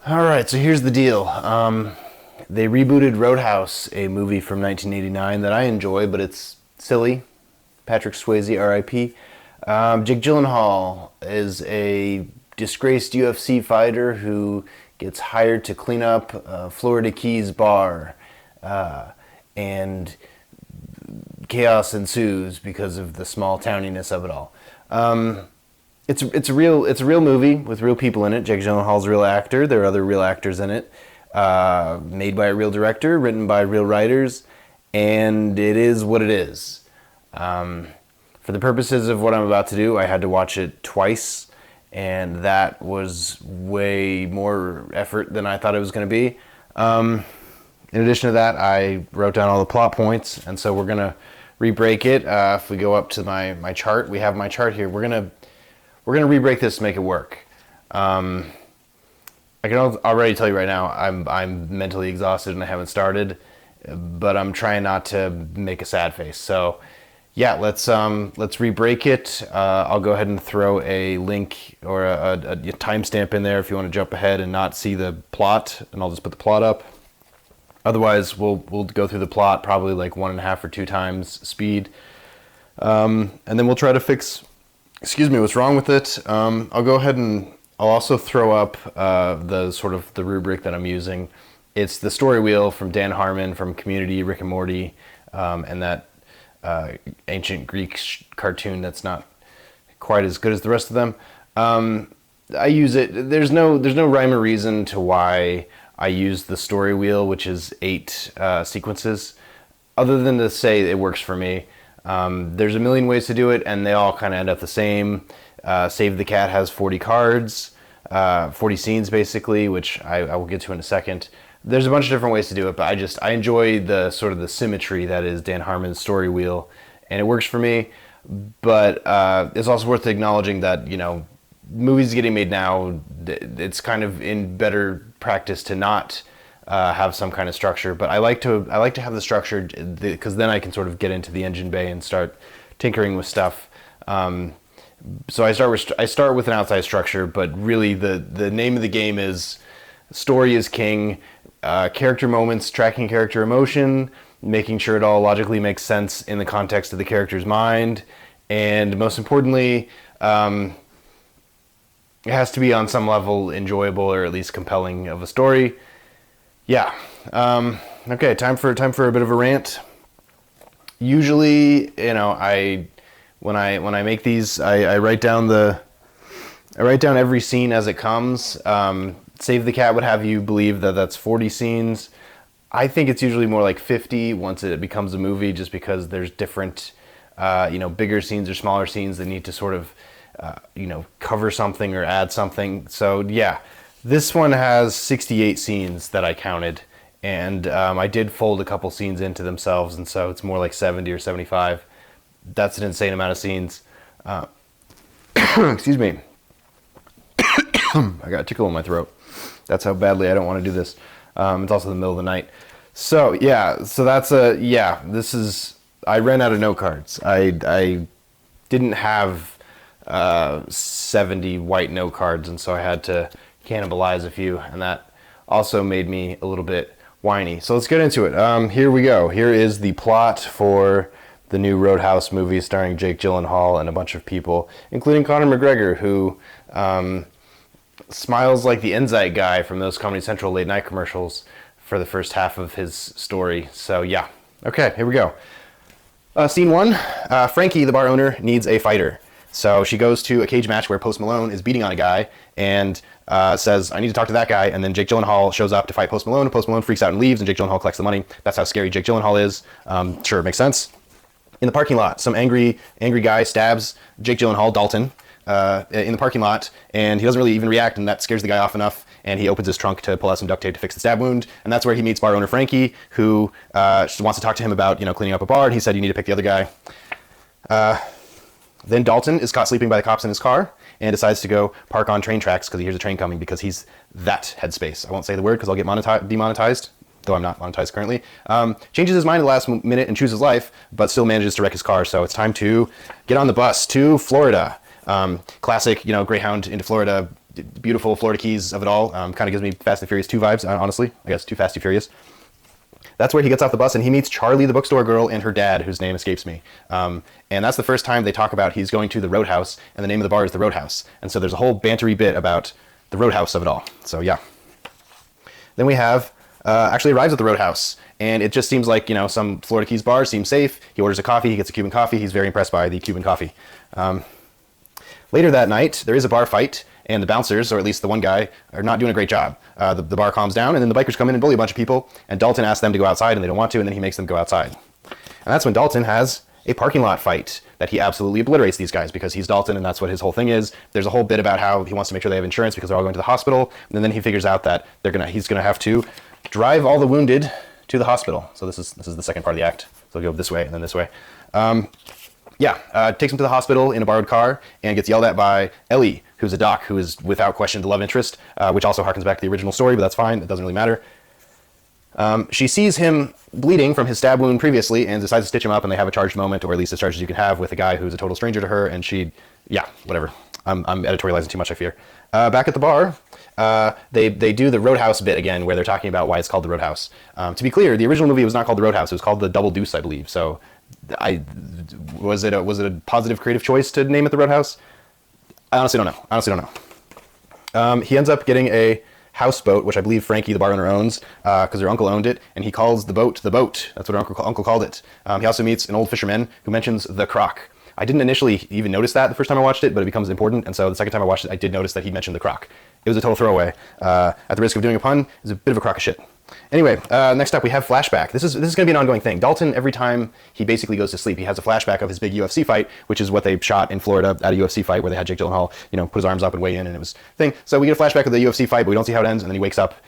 All right, so here's the deal. They rebooted Roadhouse, a movie from 1989 that I enjoy, but it's silly. Patrick Swayze, R.I.P. Jake Gyllenhaal is a disgraced UFC fighter who gets hired to clean up Florida Keys bar, and chaos ensues because of the small towniness of it all. It's a real movie with real people in it. Jake Gyllenhaal's a real actor. There are other real actors in it. Made by a real director, written by real writers, and it is what it is. For the purposes of what I'm about to do, I had to watch it twice, and that was way more effort than I thought it was going to be. In addition to that, I wrote down all the plot points, and so we're going to re-break it. If we go up to my chart, we have my chart here. We're gonna re-break this to make it work. I can already tell you right now, I'm mentally exhausted and I haven't started, but I'm trying not to make a sad face. So, yeah, let's re-break it. I'll go ahead and throw a link or a timestamp in there if you want to jump ahead and not see the plot, and I'll just put the plot up. Otherwise, we'll go through the plot probably like 1.5 or 2 times speed, and then we'll try to fix what's wrong with it. I'll go ahead and I'll also throw up the sort of the rubric that I'm using. It's the story wheel from Dan Harmon from Community, Rick and Morty, and that ancient Greek cartoon that's not quite as good as the rest of them. I use it. There's no rhyme or reason to why I use the story wheel, which is 8 sequences, other than to say it works for me. There's a million ways to do it, and they all kind of end up the same. Save the Cat has 40 cards, 40 scenes basically, which I will get to in a second. There's a bunch of different ways to do it, but I enjoy the sort of the symmetry that is Dan Harmon's story wheel, and it works for me. But it's also worth acknowledging that, movies getting made now, it's kind of in better practice to not have some kind of structure, but I like to have the structure because then I can sort of get into the engine bay and start tinkering with stuff. So I start with an outside structure, but really the name of the game is story is king. Character moments, tracking character emotion, making sure it all logically makes sense in the context of the character's mind, and most importantly, it has to be on some level enjoyable or at least compelling of a story. Yeah. Okay. Time for a bit of a rant. Usually, when I make these, I write down every scene as it comes. Save the Cat would have you believe that that's 40 scenes. I think it's usually more like 50 once it becomes a movie, just because there's different, bigger scenes or smaller scenes that need to sort of, cover something or add something. So yeah. This one has 68 scenes that I counted, and I did fold a couple scenes into themselves, and so it's more like 70 or 75. That's an insane amount of scenes. Excuse me. I got a tickle in my throat. That's how badly I don't want to do this. It's also the middle of the night. So, yeah, this is... I ran out of note cards. I didn't have 70 white note cards, and so I had to cannibalize a few, and that also made me a little bit whiny. So let's get into it. Here we go. Here is the plot for the new Roadhouse movie starring Jake Gyllenhaal and a bunch of people, including Conor McGregor, who smiles like the Enzyte guy from those Comedy Central late night commercials for the first half of his story. So yeah. Okay, here we go. Scene 1, Frankie, the bar owner, needs a fighter. So she goes to a cage match where Post Malone is beating on a guy and says, I need to talk to that guy. And then Jake Gyllenhaal shows up to fight Post Malone. And Post Malone freaks out and leaves, and Jake Gyllenhaal collects the money. That's how scary Jake Gyllenhaal is. Sure, makes sense. In the parking lot, some angry guy stabs Jake Gyllenhaal, Dalton, in the parking lot, and he doesn't really even react, and that scares the guy off enough, and he opens his trunk to pull out some duct tape to fix the stab wound, and that's where he meets bar owner Frankie, who wants to talk to him about, cleaning up a bar, and he said, you need to pick the other guy. Then Dalton is caught sleeping by the cops in his car and decides to go park on train tracks because he hears a train coming, because he's that headspace. I won't say the word because I'll get demonetized, though I'm not monetized currently. Changes his mind at the last minute and chooses life, but still manages to wreck his car. So it's time to get on the bus to Florida. Classic, Greyhound into Florida beautiful Florida Keys of it all. Kind of gives me Fast and Furious 2 vibes, honestly. I guess Too Fast, Too Furious. That's where he gets off the bus and he meets Charlie, the bookstore girl, and her dad, whose name escapes me. And that's the first time they talk about he's going to the Roadhouse, and the name of the bar is the Roadhouse. And so there's a whole bantery bit about the Roadhouse of it all. So yeah. Then we have, actually arrives at the Roadhouse, and it just seems like, you know, some Florida Keys bar seems safe. He orders a coffee, he gets a Cuban coffee. He's very impressed by the Cuban coffee. Later that night, there is a bar fight, and the bouncers, or at least the one guy, are not doing a great job. The bar calms down, and then the bikers come in and bully a bunch of people, and Dalton asks them to go outside, and they don't want to, and then he makes them go outside. And that's when Dalton has a parking lot fight that he absolutely obliterates these guys, because he's Dalton, and that's what his whole thing is. There's a whole bit about how he wants to make sure they have insurance because they're all going to the hospital, and then he figures out that he's gonna have to drive all the wounded to the hospital. So this is the second part of the act. So he'll go this way and then this way. Takes him to the hospital in a borrowed car and gets yelled at by Ellie, who's a doc, who is without question the love interest, which also harkens back to the original story, but that's fine. It doesn't really matter. She sees him bleeding from his stab wound previously and decides to stitch him up, and they have a charged moment, or at least as charged as you can have, with a guy who's a total stranger to her, and whatever. I'm editorializing too much, I fear. Back at the bar, they do the Roadhouse bit again, where they're talking about why it's called the Roadhouse. To be clear, the original movie was not called the Roadhouse. It was called the Double Deuce, I believe. So was it a positive creative choice to name it the Roadhouse? I honestly don't know. He ends up getting a houseboat, which I believe Frankie, the bar owner, owns, because her uncle owned it, and he calls the boat the boat. That's what her uncle called it. He also meets an old fisherman who mentions the croc. I didn't initially even notice that the first time I watched it, but it becomes important, and so the second time I watched it, I did notice that he mentioned the croc. It was a total throwaway. At the risk of doing a pun, it's a bit of a crock of shit. Anyway, next up we have flashback. This is going to be an ongoing thing. Dalton, every time he basically goes to sleep, he has a flashback of his big UFC fight, which is what they shot in Florida at a UFC fight where they had Jake Gyllenhaal, put his arms up and weigh in, and it was a thing. So we get a flashback of the UFC fight, but we don't see how it ends, and then he wakes up,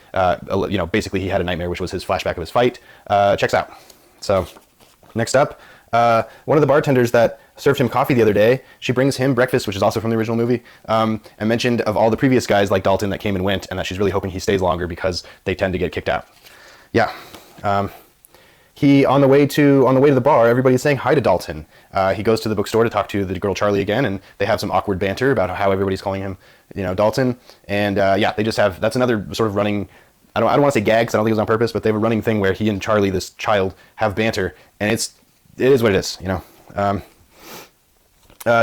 basically he had a nightmare, which was his flashback of his fight. Checks out. So, next up, one of the bartenders that served him coffee the other day, she brings him breakfast, which is also from the original movie, and mentioned of all the previous guys like Dalton that came and went, and that she's really hoping he stays longer because they tend to get kicked out. Yeah. He on the way to the bar, everybody's saying hi to Dalton. He goes to the bookstore to talk to the girl Charlie again, and they have some awkward banter about how everybody's calling him, Dalton. And they just have, that's another sort of running, I don't want to say gag, because I don't think it was on purpose, but they have a running thing where he and Charlie, this child, have banter, and it is what it is,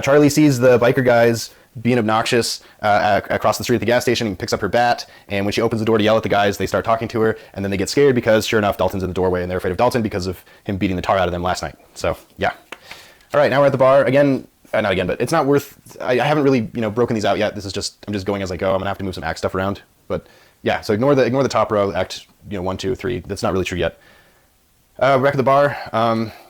Charlie sees the biker guys being obnoxious across the street at the gas station, and picks up her bat, and when she opens the door to yell at the guys, they start talking to her, and then they get scared because, sure enough, Dalton's in the doorway, and they're afraid of Dalton because of him beating the tar out of them last night. So, yeah. All right, now we're at the bar. Again, not again, but it's not worth, I haven't really, broken these out yet. This is just, I'm just going as I go. I'm going to have to move some act stuff around. But, yeah, so ignore the top row, act, 1, 2, 3. That's not really true yet. Back at the bar,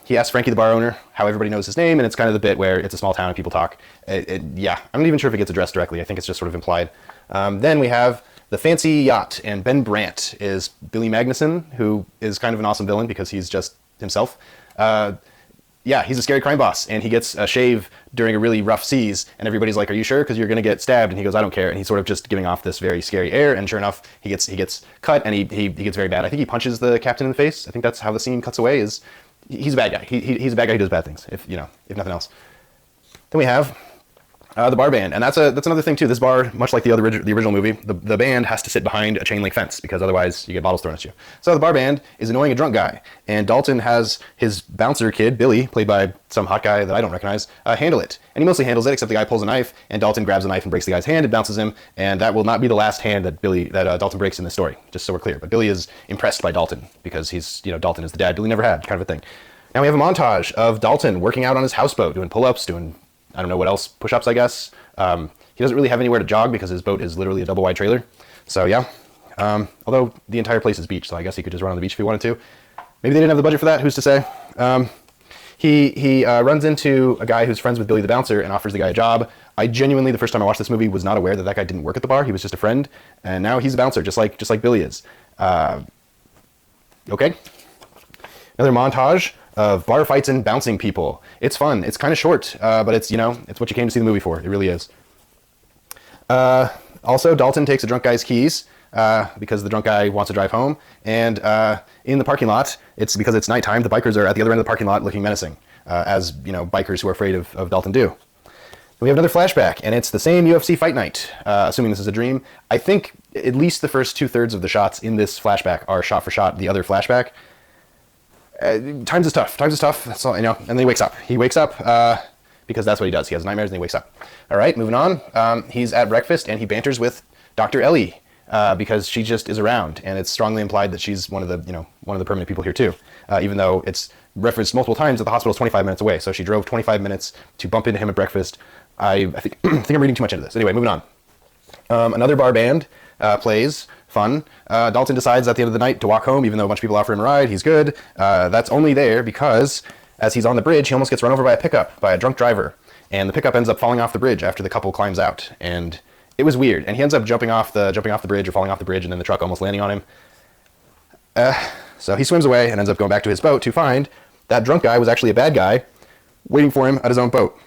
he asks Frankie, the bar owner, how everybody knows his name, and it's kind of the bit where it's a small town and people talk. I'm not even sure if it gets addressed directly. I think it's just sort of implied. Then we have the fancy yacht, and Ben Brandt is Billy Magnuson, who is kind of an awesome villain because he's just himself. He's a scary crime boss, and he gets a shave during a really rough seas, and everybody's like, are you sure? Because you're going to get stabbed. And he goes, I don't care. And he's sort of just giving off this very scary air, and sure enough, he gets cut, and he gets very bad. I think he punches the captain in the face. I think that's how the scene cuts away, is he's a bad guy. He's a bad guy who does bad things, if nothing else. Then we have the bar band, and that's another thing too. This bar, much like the original movie, the band has to sit behind a chain link fence because otherwise you get bottles thrown at you. So the bar band is annoying a drunk guy, and Dalton has his bouncer kid Billy, played by some hot guy that I don't recognize, handle it. And he mostly handles it, except the guy pulls a knife, and Dalton grabs a knife and breaks the guy's hand and bounces him. And that will not be the last hand that Dalton breaks in this story, just so we're clear. But Billy is impressed by Dalton because he's Dalton is the dad Billy never had, kind of a thing. Now we have a montage of Dalton working out on his houseboat, doing pull-ups, doing I don't know what else, push-ups, I guess. He doesn't really have anywhere to jog because his boat is literally a double-wide trailer. So, yeah. Although the entire place is beach, so I guess he could just run on the beach if he wanted to. Maybe they didn't have the budget for that, who's to say? He runs into a guy who's friends with Billy the Bouncer and offers the guy a job. I genuinely, the first time I watched this movie, was not aware that guy didn't work at the bar. He was just a friend, and now he's a bouncer, just like Billy is. Okay. Another montage of bar fights and bouncing people. It's fun. It's kind of short, but it's it's what you came to see the movie for. It really is. Also, Dalton takes a drunk guy's keys because the drunk guy wants to drive home, and in the parking lot, it's because it's nighttime. The bikers are at the other end of the parking lot looking menacing, as bikers who are afraid of Dalton do. We have another flashback, and it's the same UFC fight night, assuming this is a dream. I think at least the first 2/3 of the shots in this flashback are shot for shot the other flashback. Times is tough. That's all, you know. And then he wakes up. He wakes up because that's what he does. He has nightmares and he wakes up. All right, moving on. He's at breakfast and he banters with Dr. Ellie because she just is around, and it's strongly implied that she's one of the permanent people here too. Even though it's referenced multiple times that the hospital is 25 minutes away, so she drove 25 minutes to bump into him at breakfast. I think I'm reading too much into this. Anyway, moving on. Another bar band plays. Fun. Dalton decides at the end of the night to walk home, even though a bunch of people offer him a ride. He's good. That's only there because as he's on the bridge, he almost gets run over by a drunk driver. And the pickup ends up falling off the bridge after the couple climbs out. And it was weird. And he ends up jumping off the bridge or falling off the bridge, and then the truck almost landing on him. So he swims away and ends up going back to his boat to find that drunk guy was actually a bad guy waiting for him at his own boat.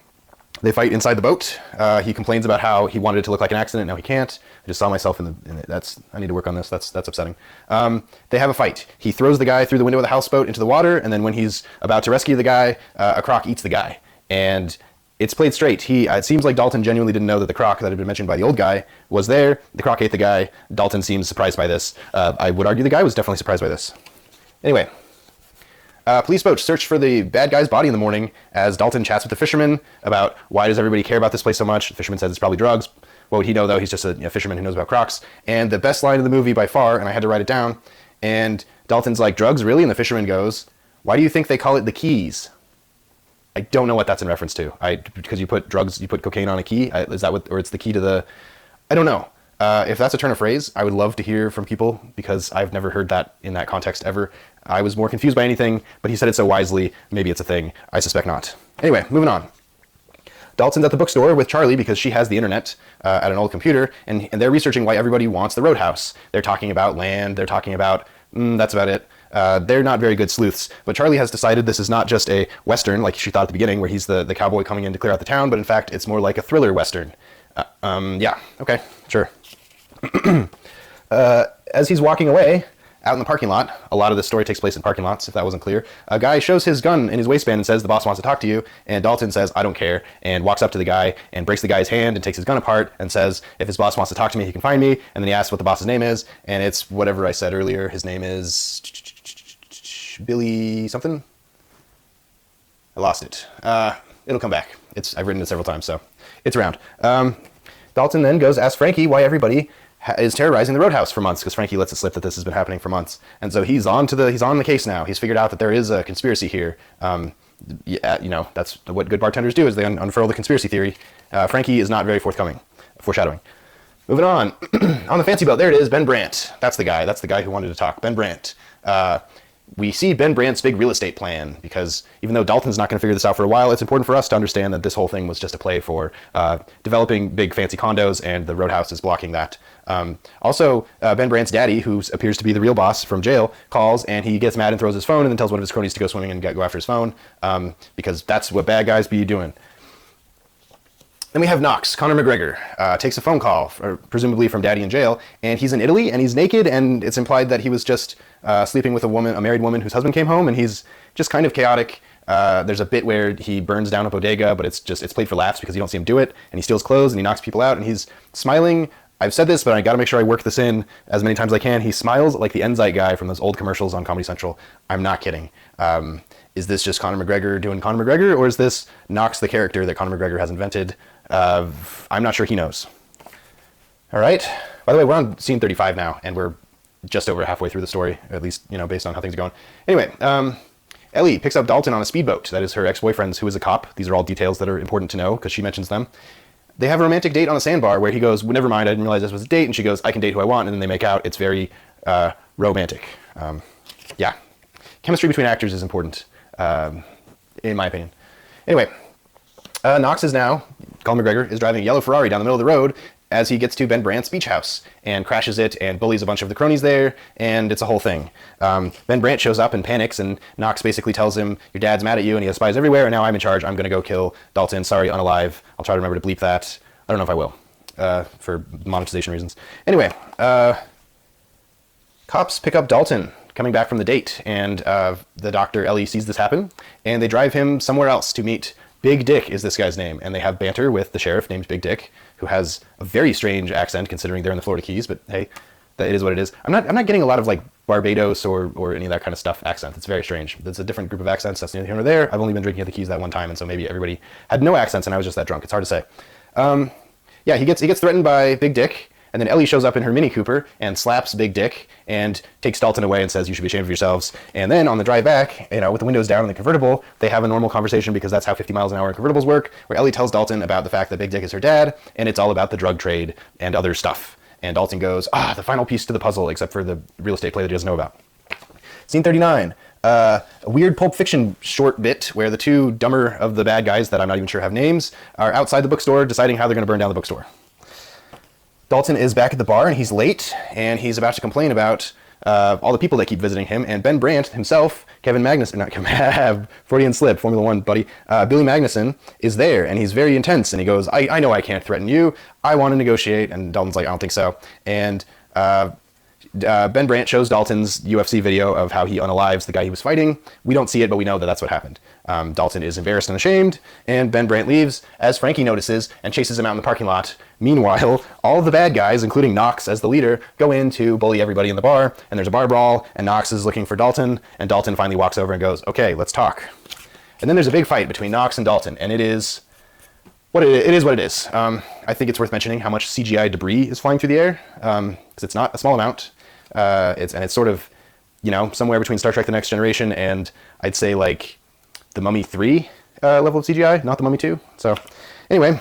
They fight inside the boat. He complains about how he wanted it to look like an accident. Now he can't. I just saw myself in it. I need to work on this. That's upsetting. They have a fight. He throws the guy through the window of the houseboat into the water, and then when he's about to rescue the guy, a croc eats the guy. And it's played straight. It seems like Dalton genuinely didn't know that the croc that had been mentioned by the old guy was there. The croc ate the guy. Dalton seems surprised by this. I would argue the guy was definitely surprised by this. Anyway. Police boat search for the bad guy's body in the morning as Dalton chats with the fisherman about why does everybody care about this place so much. The fisherman says it's probably drugs. What would he know, though? He's just a fisherman who knows about crocs. And the best line of the movie by far, and I had to write it down, and Dalton's like, drugs, really? And the fisherman goes, why do you think they call it the keys? I don't know what that's in reference to. Because you put drugs, you put cocaine on a key? Is that what, or it's the key to the... I don't know. If that's a turn of phrase, I would love to hear from people because I've never heard that in that context ever. I was more confused by anything, but he said it so wisely. Maybe it's a thing. I suspect not. Anyway, moving on. Dalton's at the bookstore with Charlie because she has the internet at an old computer, and they're researching why everybody wants the roadhouse. They're talking about land. They're talking about, that's about it. They're not very good sleuths, but Charlie has decided this is not just a Western, like she thought at the beginning, where he's the cowboy coming in to clear out the town, but in fact, it's more like a thriller Western. Yeah, okay, sure. As he's walking away out in the parking lot, a lot of this story takes place in parking lots, if that wasn't clear, a guy shows his gun in his waistband and says, the boss wants to talk to you, and Dalton says, I don't care, and walks up to the guy and breaks the guy's hand and takes his gun apart and says, if his boss wants to talk to me, he can find me, and then he asks what the boss's name is, and it's whatever I said earlier. His name is Billy something? I lost it. It'll come back. I've written it several times, so it's around. Dalton then goes ask Frankie why everybody is terrorizing the roadhouse for months, because Frankie lets it slip that this has been happening for months, and so he's on the case now. He's figured out that there is a conspiracy here. Yeah, that's what good bartenders do, is they unfurl the conspiracy theory. Frankie is not very forthcoming. Foreshadowing. Moving on. On the fancy boat, there it is, Ben Brandt. That's the guy who wanted to talk. Ben Brandt. We see Ben Brandt's big real estate plan, because even though Dalton's not going to figure this out for a while, it's important for us to understand that this whole thing was just a play for developing big fancy condos, and the roadhouse is blocking that. Also, Ben Brandt's daddy, who appears to be the real boss from jail, calls, and he gets mad and throws his phone and then tells one of his cronies to go swimming and go after his phone, because that's what bad guys be doing. Then we have Knox. Conor McGregor takes a phone call, presumably from daddy in jail, and he's in Italy, and he's naked, and it's implied that he was just sleeping with a married woman whose husband came home, and he's just kind of chaotic. There's a bit where he burns down a bodega, but it's played for laughs because you don't see him do it, and he steals clothes, and he knocks people out, and he's smiling. I've said this, but I gotta make sure I work this in as many times as I can. He smiles like the Enzyte guy from those old commercials on Comedy Central. I'm not kidding. Is this just Conor McGregor doing Conor McGregor, or is this Knox the character that Conor McGregor has invented? I'm not sure he knows. All right. By the way, we're on scene 35 now, and we're just over halfway through the story, at least, based on how things are going. Anyway, Ellie picks up Dalton on a speedboat. That is her ex-boyfriend's, who is a cop. These are all details that are important to know because she mentions them. They have a romantic date on a sandbar where he goes, well, never mind, I didn't realize this was a date. And she goes, I can date who I want. And then they make out. It's very romantic. Yeah. Chemistry between actors is important, in my opinion. Anyway, Knox is now, Conor McGregor, is driving a yellow Ferrari down the middle of the road as he gets to Ben Brandt's beach house and crashes it and bullies a bunch of the cronies there, and it's a whole thing. Ben Brandt shows up and panics, and Knox basically tells him, your dad's mad at you and he has spies everywhere, and now I'm in charge. I'm going to go kill Dalton. Sorry, unalive. I'll try to remember to bleep that. I don't know if I will, for monetization reasons. Anyway, cops pick up Dalton coming back from the date, and the doctor, Ellie, sees this happen, and they drive him somewhere else to meet Big Dick is this guy's name, and they have banter with the sheriff named Big Dick, who has a very strange accent considering they're in the Florida Keys, but hey, that it is what it is. I'm not getting a lot of like Barbados or any of that kind of stuff accent. It's very strange. It's a different group of accents. That's neither here nor there. I've only been drinking at the Keys that one time, and so maybe everybody had no accents, and I was just that drunk. It's hard to say. Yeah, he gets threatened by Big Dick, and then Ellie shows up in her Mini Cooper and slaps Big Dick and takes Dalton away and says, "You should be ashamed of yourselves." And then on the drive back, with the windows down in the convertible, they have a normal conversation because that's how 50 miles an hour convertibles work, where Ellie tells Dalton about the fact that Big Dick is her dad, and it's all about the drug trade and other stuff. And Dalton goes, the final piece to the puzzle, except for the real estate play that he doesn't know about. Scene 39. A weird Pulp Fiction short bit where the two dumber of the bad guys that I'm not even sure have names are outside the bookstore deciding how they're going to burn down the bookstore. Dalton is back at the bar and he's late and he's about to complain about all the people that keep visiting him, and Ben Brandt himself, Kevin Magnuson, not Kevin, Freudian slip, Formula One buddy, Billy Magnuson is there, and he's very intense, and he goes, I know I can't threaten you, I want to negotiate, and Dalton's like, I don't think so, and Ben Brandt shows Dalton's UFC video of how he unalives the guy he was fighting. We don't see it, but we know that that's what happened. Dalton is embarrassed and ashamed, and Ben Brandt leaves as Frankie notices and chases him out in the parking lot. Meanwhile, all of the bad guys, including Knox as the leader, go in to bully everybody in the bar, and there's a bar brawl, and Knox is looking for Dalton, and Dalton finally walks over and goes, okay, let's talk. And then there's a big fight between Knox and Dalton, and it is what it is. I think it's worth mentioning how much CGI debris is flying through the air, because it's not a small amount. It's sort of, somewhere between Star Trek The Next Generation and I'd say like the Mummy 3 level of CGI, not the Mummy 2. So anyway,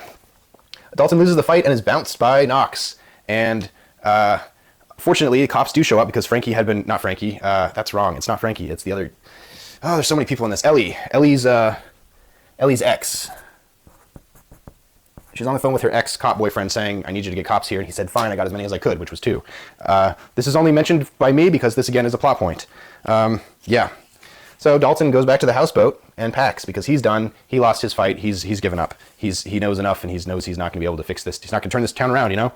Dalton loses the fight and is bounced by Knox. And fortunately, cops do show up because Frankie had been, not Frankie, that's wrong. It's not Frankie, it's the other, there's so many people in this. Ellie's ex. She's on the phone with her ex-cop boyfriend saying, I need you to get cops here. And he said, fine, I got as many as I could, which was 2. This is only mentioned by me because this, again, is a plot point. Yeah. So Dalton goes back to the houseboat and packs because he's done. He lost his fight. He's given up. He knows enough, and he knows he's not going to be able to fix this. He's not going to turn this town around,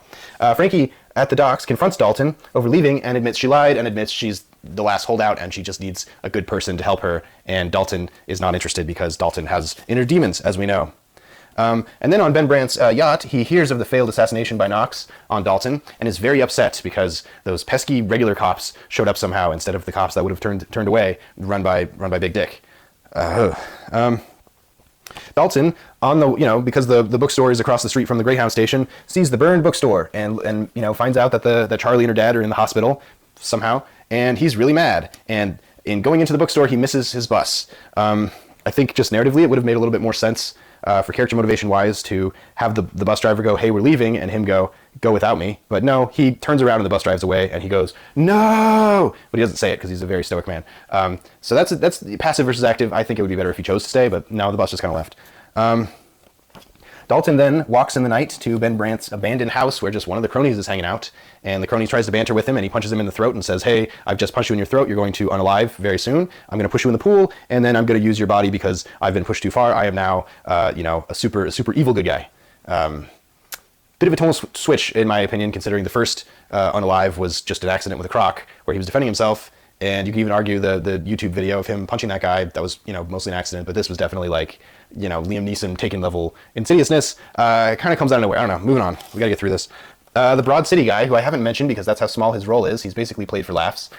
Frankie, at the docks, confronts Dalton over leaving and admits she lied and admits she's the last holdout and she just needs a good person to help her. And Dalton is not interested because Dalton has inner demons, as we know. And then on Ben Brandt's yacht, he hears of the failed assassination by Knox on Dalton and is very upset because those pesky regular cops showed up somehow instead of the cops that would have turned away, run by Big Dick. Dalton, because the bookstore is across the street from the Greyhound station, sees the burned bookstore and finds out that Charlie and her dad are in the hospital somehow, and he's really mad. And in going into the bookstore, he misses his bus. I think just narratively, it would have made a little bit more sense for character motivation wise to have the bus driver go, hey, we're leaving, and him go without me. But no, he turns around and the bus drives away and he goes, no, but he doesn't say it because he's a very stoic man. So that's passive versus active. I think it would be better if he chose to stay, but no, the bus just kind of left. Dalton then walks in the night to Ben Brandt's abandoned house where just one of the cronies is hanging out, and the crony tries to banter with him and he punches him in the throat and says, hey, I've just punched you in your throat, you're going to unalive very soon, I'm going to push you in the pool, and then I'm going to use your body because I've been pushed too far, I am now a super evil good guy. Bit of a tonal switch in my opinion, considering the first unalive was just an accident with a croc where he was defending himself, and you can even argue the YouTube video of him punching that guy, that was mostly an accident, but this was definitely like Liam Neeson Taken level insidiousness. It kind of comes out of nowhere. I don't know. Moving on. We gotta get through this. The Broad City guy, who I haven't mentioned because that's how small his role is, he's basically played for laughs,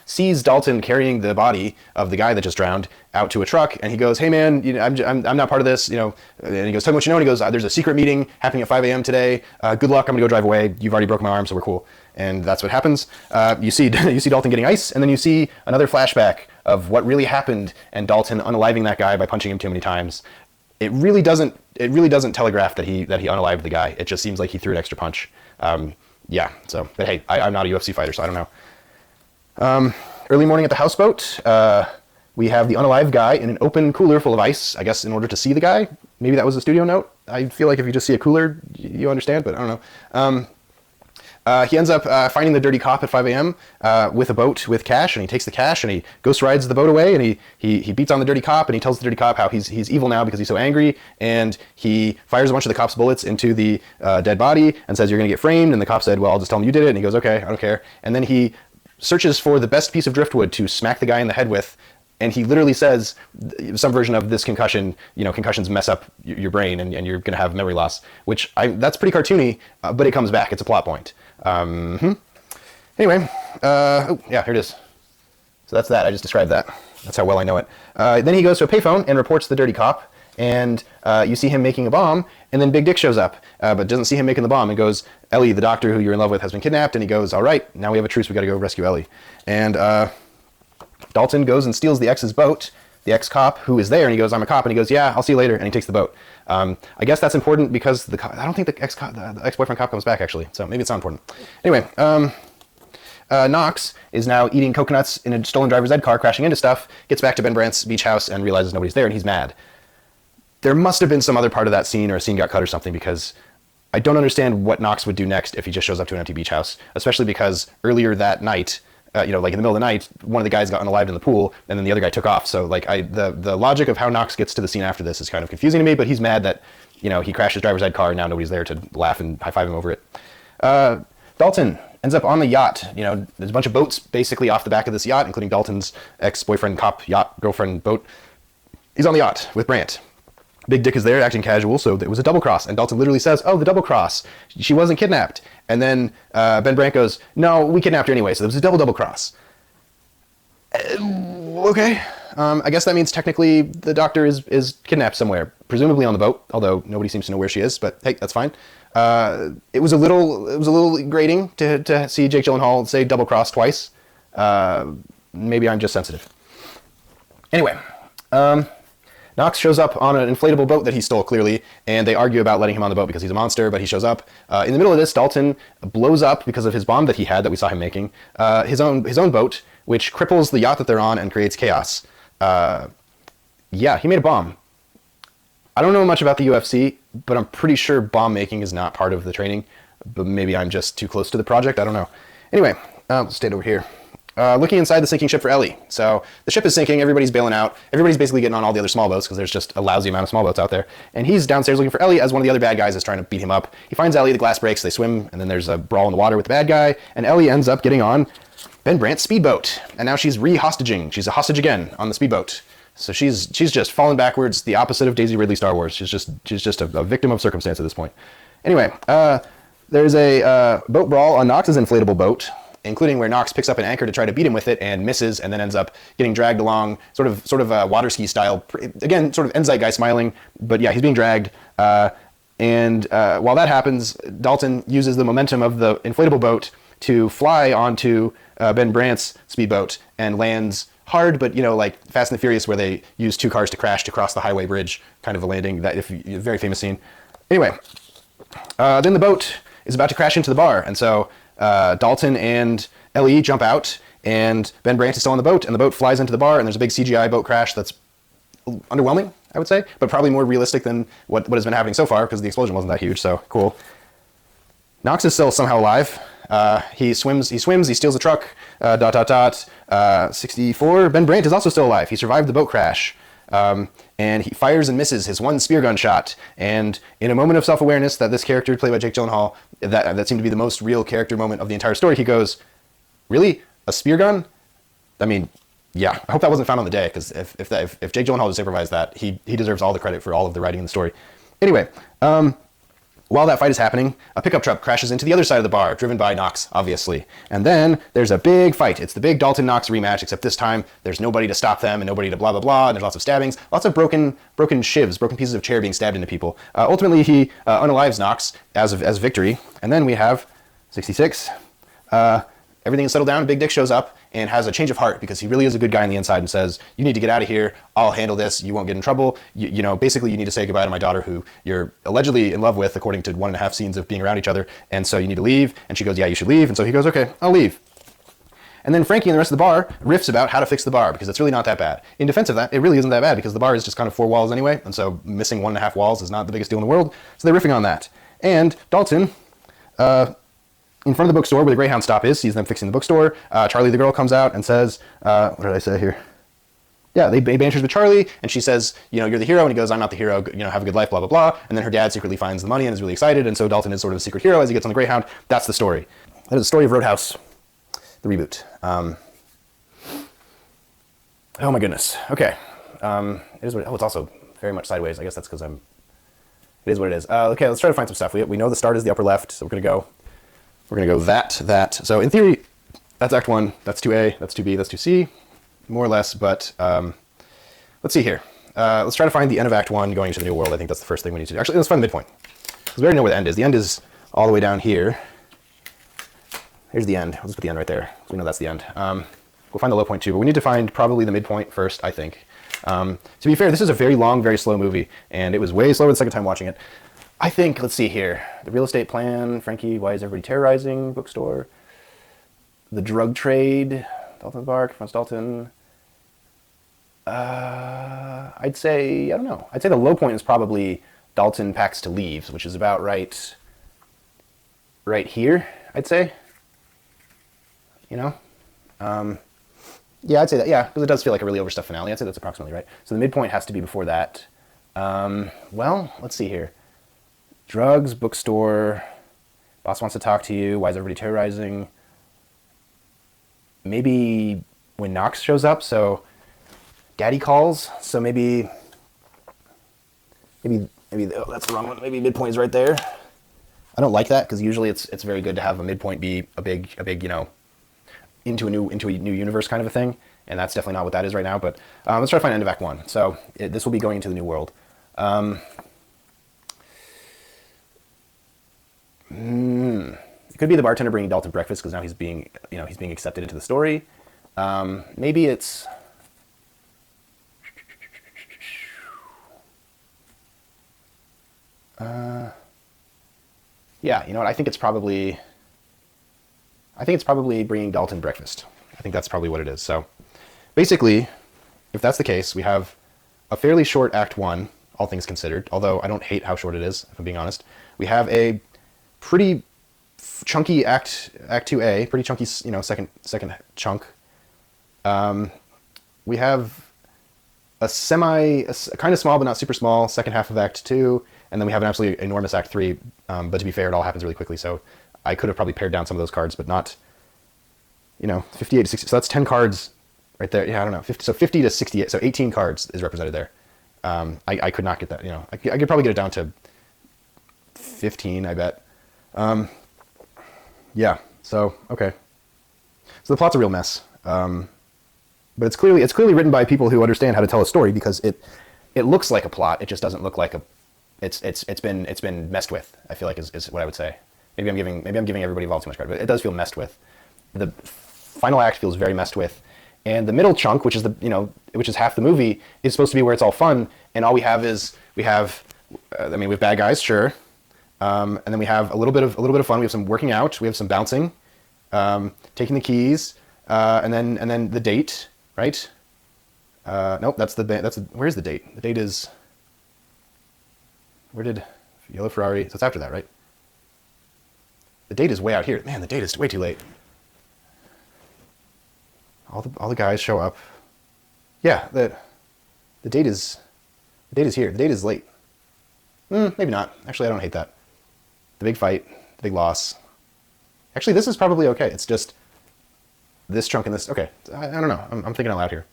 sees Dalton carrying the body of the guy that just drowned out to a truck, and he goes, hey man, I'm not part of this, and he goes, tell me what you know, and he goes, there's a secret meeting happening at 5 a.m. today, good luck, I'm gonna go drive away, you've already broken my arm, so we're cool. And that's what happens. You see Dalton getting ice, and then you see another flashback of what really happened, and Dalton unaliving that guy by punching him too many times. It really doesn't telegraph that he unalived the guy. It just seems like he threw an extra punch. Yeah. So, but hey, I'm not a UFC fighter, so I don't know. Early morning at the houseboat, we have the unalived guy in an open cooler full of ice. I guess in order to see the guy. Maybe that was a studio note. I feel like if you just see a cooler, you understand, but I don't know. He ends up finding the dirty cop at 5 a.m. With a boat with cash, and he takes the cash and he ghost rides the boat away, and he beats on the dirty cop, and he tells the dirty cop how he's evil now because he's so angry, and he fires a bunch of the cop's bullets into the dead body and says, you're gonna get framed, and the cop said, well, I'll just tell him you did it, and he goes, okay, I don't care. And then he searches for the best piece of driftwood to smack the guy in the head with And he literally says some version of this concussion, concussions mess up your brain and you're going to have memory loss, which that's pretty cartoony, but it comes back. It's a plot point. Anyway, oh, yeah, here it is. So that's that. I just described that. That's how well I know it. Then he goes to a payphone and reports the dirty cop. And you see him making a bomb, and then Big Dick shows up, but doesn't see him making the bomb, and goes, Ellie, the doctor who you're in love with, has been kidnapped. And he goes, all right, now we have a truce. We got to go rescue Ellie. And Dalton goes and steals the ex's boat, the ex-cop who is there, and he goes, I'm a cop. And he goes, yeah, I'll see you later. And he takes the boat. I guess that's important because I don't think the ex-boyfriend cop comes back, actually. So maybe it's not important. Anyway, Knox is now eating coconuts in a stolen driver's ed car, crashing into stuff, gets back to Ben Brandt's beach house and realizes nobody's there, and he's mad. There must have been some other part of that scene, or a scene got cut or something, because I don't understand what Knox would do next if he just shows up to an empty beach house, especially because earlier that night, like in the middle of the night, one of the guys got unalived in the pool, and then the other guy took off. So like the logic of how Knox gets to the scene after this is kind of confusing to me, but he's mad that, he crashed his driver's ed car and now nobody's there to laugh and high-five him over it. Dalton ends up on the yacht. There's a bunch of boats basically off the back of this yacht, including Dalton's ex-boyfriend, cop, yacht, girlfriend, boat. He's on the yacht with Brandt. Big Dick is there acting casual, so it was a double cross. And Dalton literally says, oh, the double cross. She wasn't kidnapped. And then Ben Brandt goes, no, we kidnapped her anyway, so there was a double cross. Okay. I guess that means technically the doctor is kidnapped somewhere, presumably on the boat, although nobody seems to know where she is, but hey, that's fine. It was a little grating to see Jake Gyllenhaal say double cross twice. Maybe I'm just sensitive. Anyway, Knox shows up on an inflatable boat that he stole, clearly, and they argue about letting him on the boat because he's a monster, but he shows up. In the middle of this, Dalton blows up, because of his bomb that he had that we saw him making, his own boat, which cripples the yacht that they're on and creates chaos. Yeah, he made a bomb. I don't know much about the UFC, but I'm pretty sure bomb making is not part of the training, but maybe I'm just too close to the project, I don't know. Anyway, let's stay over here. Looking inside the sinking ship for Ellie. So the ship is sinking, everybody's bailing out, everybody's basically getting on all the other small boats because there's just a lousy amount of small boats out there. And he's downstairs looking for Ellie as one of the other bad guys is trying to beat him up. He finds Ellie, the glass breaks, they swim, and then there's a brawl in the water with the bad guy, and Ellie ends up getting on Ben Brandt's speedboat. And now she's re-hostaging. She's a hostage again on the speedboat. So she's just fallen backwards, the opposite of Daisy Ridley Star Wars. She's just a victim of circumstance at this point. Anyway, there's a boat brawl on Knox's inflatable boat, including where Knox picks up an anchor to try to beat him with it and misses, and then ends up getting dragged along, sort of water ski style. Again, sort of Enzyte guy smiling, but yeah, he's being dragged. And while that happens, Dalton uses the momentum of the inflatable boat to fly onto Ben Brandt's speedboat and lands hard, but like Fast and the Furious, where they use two cars to crash to cross the highway bridge, kind of a landing, very famous scene. Anyway, then the boat is about to crash into the bar, and so Dalton and Ellie jump out, and Ben Brandt is still on the boat, and the boat flies into the bar, and there's a big CGI boat crash that's underwhelming, I would say, but probably more realistic than what has been happening so far, because the explosion wasn't that huge, so cool. Knox is still somehow alive. He swims, he steals a truck, 64. Ben Brandt is also still alive. He survived the boat crash. And he fires and misses his one spear gun shot. And in a moment of self-awareness that this character, played by Jake Gyllenhaal, that seemed to be the most real character moment of the entire story, he goes, really? A spear gun? I mean, yeah, I hope that wasn't found on the day, because if Jake Gyllenhaal just improvised that, he deserves all the credit for all of the writing in the story. Anyway, while that fight is happening, a pickup truck crashes into the other side of the bar, driven by Knox, obviously. And then there's a big fight. It's the big Dalton-Knox rematch, except this time there's nobody to stop them and nobody to blah, blah, blah, and there's lots of stabbings, lots of broken shivs, broken pieces of chair being stabbed into people. Ultimately, he unalives Knox as victory. And then we have 66. Everything is settled down. Big Dick shows up and has a change of heart because he really is a good guy on the inside and says, you need to get out of here. I'll handle this. You won't get in trouble. Basically, you need to say goodbye to my daughter, who you're allegedly in love with, according to 1.5 scenes of being around each other. And so you need to leave. And she goes, yeah, you should leave. And so he goes, okay, I'll leave. And then Frankie and the rest of the bar riffs about how to fix the bar, because it's really not that bad. In defense of that, it really isn't that bad, because the bar is just kind of 4 walls anyway. And so missing 1.5 walls is not the biggest deal in the world. So they're riffing on that. And Dalton, in front of the bookstore where the Greyhound stop is, sees them fixing the bookstore. Charlie the girl comes out and says, what did I say here? Yeah, they banters with Charlie, and she says, you're the hero, and he goes, I'm not the hero, have a good life, blah, blah, blah. And then her dad secretly finds the money and is really excited, and so Dalton is sort of a secret hero as he gets on the Greyhound. That's the story. That is the story of Roadhouse, the reboot. Oh my goodness. Okay. It is what, oh, it's also very much sideways. I guess that's because it is what it is. Okay, let's try to find some stuff. We know the start is the upper left, so we're gonna go that. So in theory, that's Act 1, that's 2A, that's 2B, that's 2C, more or less, but let's see here. Let's try to find the end of Act 1 going into the new world. I think that's the first thing we need to do. Actually, let's find the midpoint, because we already know where the end is. The end is all the way down here. Here's the end. I'll just put the end right there, so we know that's the end. We'll find the low point too, but we need to find probably the midpoint first, I think. To be fair, this is a very long, very slow movie, and it was way slower the second time watching it. I think, let's see here. The real estate plan, Frankie, why is everybody terrorizing? Bookstore. The drug trade, Dalton's Bark, Franz Dalton. I'd say, I don't know. I'd say the low point is probably Dalton packs to leave, which is about right here, I'd say. You know? Yeah, I'd say that, yeah, because it does feel like a really overstuffed finale. I'd say that's approximately right. So the midpoint has to be before that. Well, let's see here. Drugs, bookstore, boss wants to talk to you, why is everybody terrorizing? Maybe when Knox shows up, so Daddy calls, so maybe, oh, that's the wrong one. Maybe midpoint is right there. I don't like that, because usually it's very good to have a midpoint be a big, you know, into a new universe kind of a thing, and that's definitely not what that is right now. But let's try to find end of Act 1. So this will be going into the new world. It could be the bartender bringing Dalton breakfast because now he's being accepted into the story. Maybe it's yeah. You know what? I think it's probably bringing Dalton breakfast. I think that's probably what it is. So basically, if that's the case, we have a fairly short Act 1, all things considered, although I don't hate how short it is, if I'm being honest. We have a pretty chunky Act 2A, pretty chunky, you know, second chunk. We have a kind of small but not super small second half of Act 2, and then we have an absolutely enormous Act 3, but to be fair, it all happens really quickly, so I could have probably pared down some of those cards, but not, you know, 58 to 60. So that's 10 cards right there. Yeah, I don't know. 50 to 68. So 18 cards is represented there. I could not get that. You know, I could probably get it down to 15, I bet. Yeah. So, okay. So the plot's a real mess. But it's clearly written by people who understand how to tell a story, because it looks like a plot. It just doesn't look like a, it's been messed with, I feel like is what I would say. Maybe I'm giving everybody involved too much credit, but it does feel messed with. The final act feels very messed with, and the middle chunk, which is half the movie, is supposed to be where it's all fun, and all we have we have bad guys, sure, and then we have a little bit of fun. We have some working out, we have some bouncing, taking the keys, and then the date, right? Nope, where's the date? The date is, where did Yellow Ferrari? So it's after that, right? The date is way out here. Man, the date is way too late. All the guys show up. Yeah, the date is here. The date is late. Maybe not. Actually, I don't hate that. The big fight, the big loss. Actually, this is probably okay. It's just this chunk and this. Okay, I don't know. I'm thinking out loud here.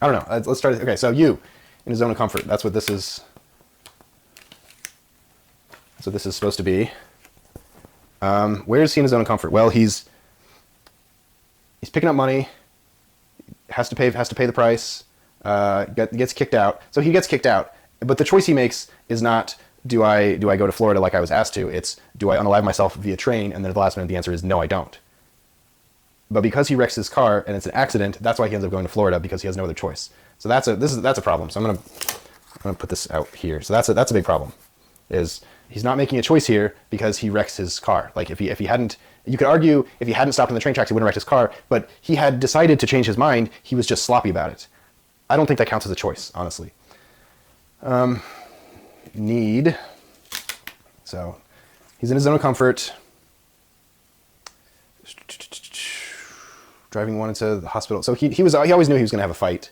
I don't know. Let's start. Okay, so you in a zone of comfort. That's what this is. That's what this is supposed to be. Where is he in his zone of comfort? Well, he's picking up money, has to pay the price, gets kicked out. So he gets kicked out, but the choice he makes is not, do I go to Florida like I was asked to? It's, do I unalive myself via train? And then at the last minute, the answer is no, I don't. But because he wrecks his car and it's an accident, that's why he ends up going to Florida, because he has no other choice. So that's a problem. So I'm gonna put this out here. So that's a big problem. Is he's not making a choice here because he wrecks his car. Like if he hadn't, you could argue if he hadn't stopped in the train tracks, he wouldn't wreck his car, but he had decided to change his mind. He was just sloppy about it. I don't think that counts as a choice, honestly. Need. So he's in his zone of comfort. Driving one into the hospital. So he always knew he was going to have a fight.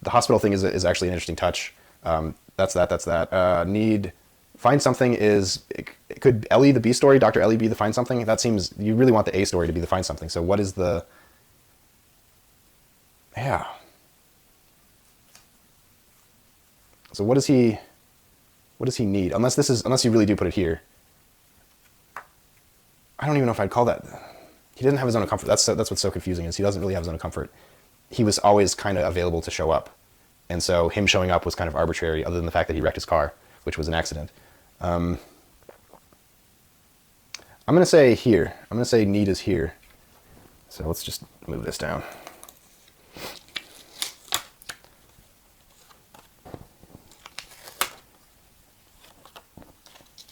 The hospital thing is actually an interesting touch. That's that. Need. Find something is, could Ellie, the B story, Dr. Ellie, be the find something? That seems, you really want the A story to be the find something. So what is the, yeah. So what does he need? Unless you really do put it here. I don't even know if I'd call that. He doesn't have his zone of comfort. That's what's so confusing, is he doesn't really have his zone of comfort. He was always kind of available to show up. And so him showing up was kind of arbitrary, other than the fact that he wrecked his car, which was an accident. I'm going to say here. I'm going to say need is here. So let's just move this down.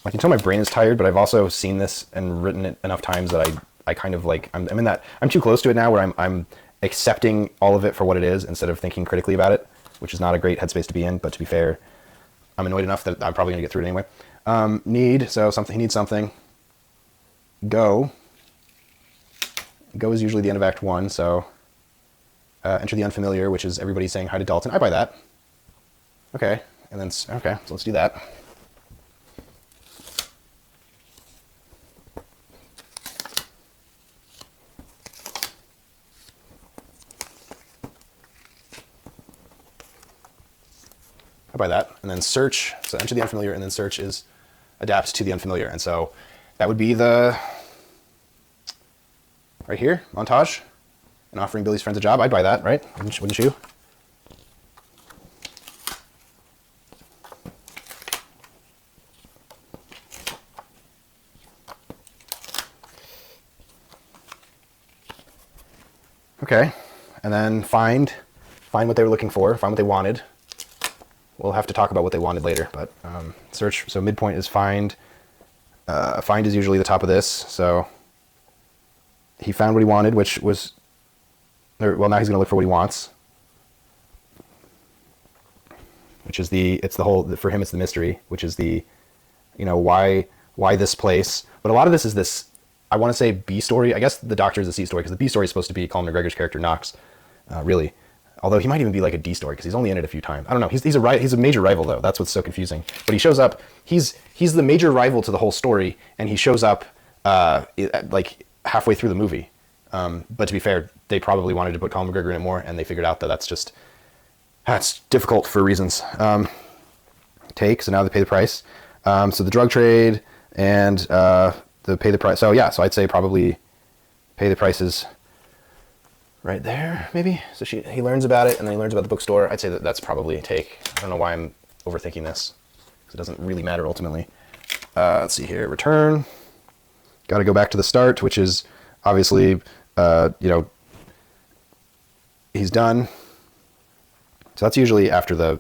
I can tell my brain is tired, but I've also seen this and written it enough times that I kind of like, I'm in that, I'm too close to it now where I'm accepting all of it for what it is instead of thinking critically about it, which is not a great headspace to be in, but to be fair, I'm annoyed enough that I'm probably going to get through it anyway. Need, so something, he needs something. Go. Go is usually the end of Act 1, so enter the unfamiliar, which is everybody saying hi to Dalton. I buy that. Okay, and then, okay, so let's do that. I buy that. And then search, so enter the unfamiliar, and then search is adapts to the unfamiliar. And so that would be the, right here, montage, and offering Billy's friends a job. I'd buy that, right? Wouldn't you? Okay, and then find what they were looking for, find what they wanted. We'll have to talk about what they wanted later, but search, so midpoint is find. Find is usually the top of this, so he found what he wanted, which was, well, now he's going to look for what he wants, which is it's the whole, for him it's the mystery, which is the, why this place. But a lot of this is this, I want to say B story. I guess the Doctor is a C story, because the B story is supposed to be Colin McGregor's character Knox, really. Although he might even be like a D story, because he's only in it a few times. I don't know. He's a major rival, though. That's what's so confusing. But he shows up. He's the major rival to the whole story, and he shows up like halfway through the movie. But to be fair, they probably wanted to put Colin McGregor in it more, and they figured out that that's difficult for reasons. Take, so now they pay the price. So the drug trade and the pay the price. So yeah, so I'd say probably pay the prices right there, maybe. So he learns about it, and then he learns about the bookstore. I'd say that's probably a take. I don't know why I'm overthinking this, because it doesn't really matter ultimately. Let's see here, return. Got to go back to the start, which is obviously, he's done. So that's usually after the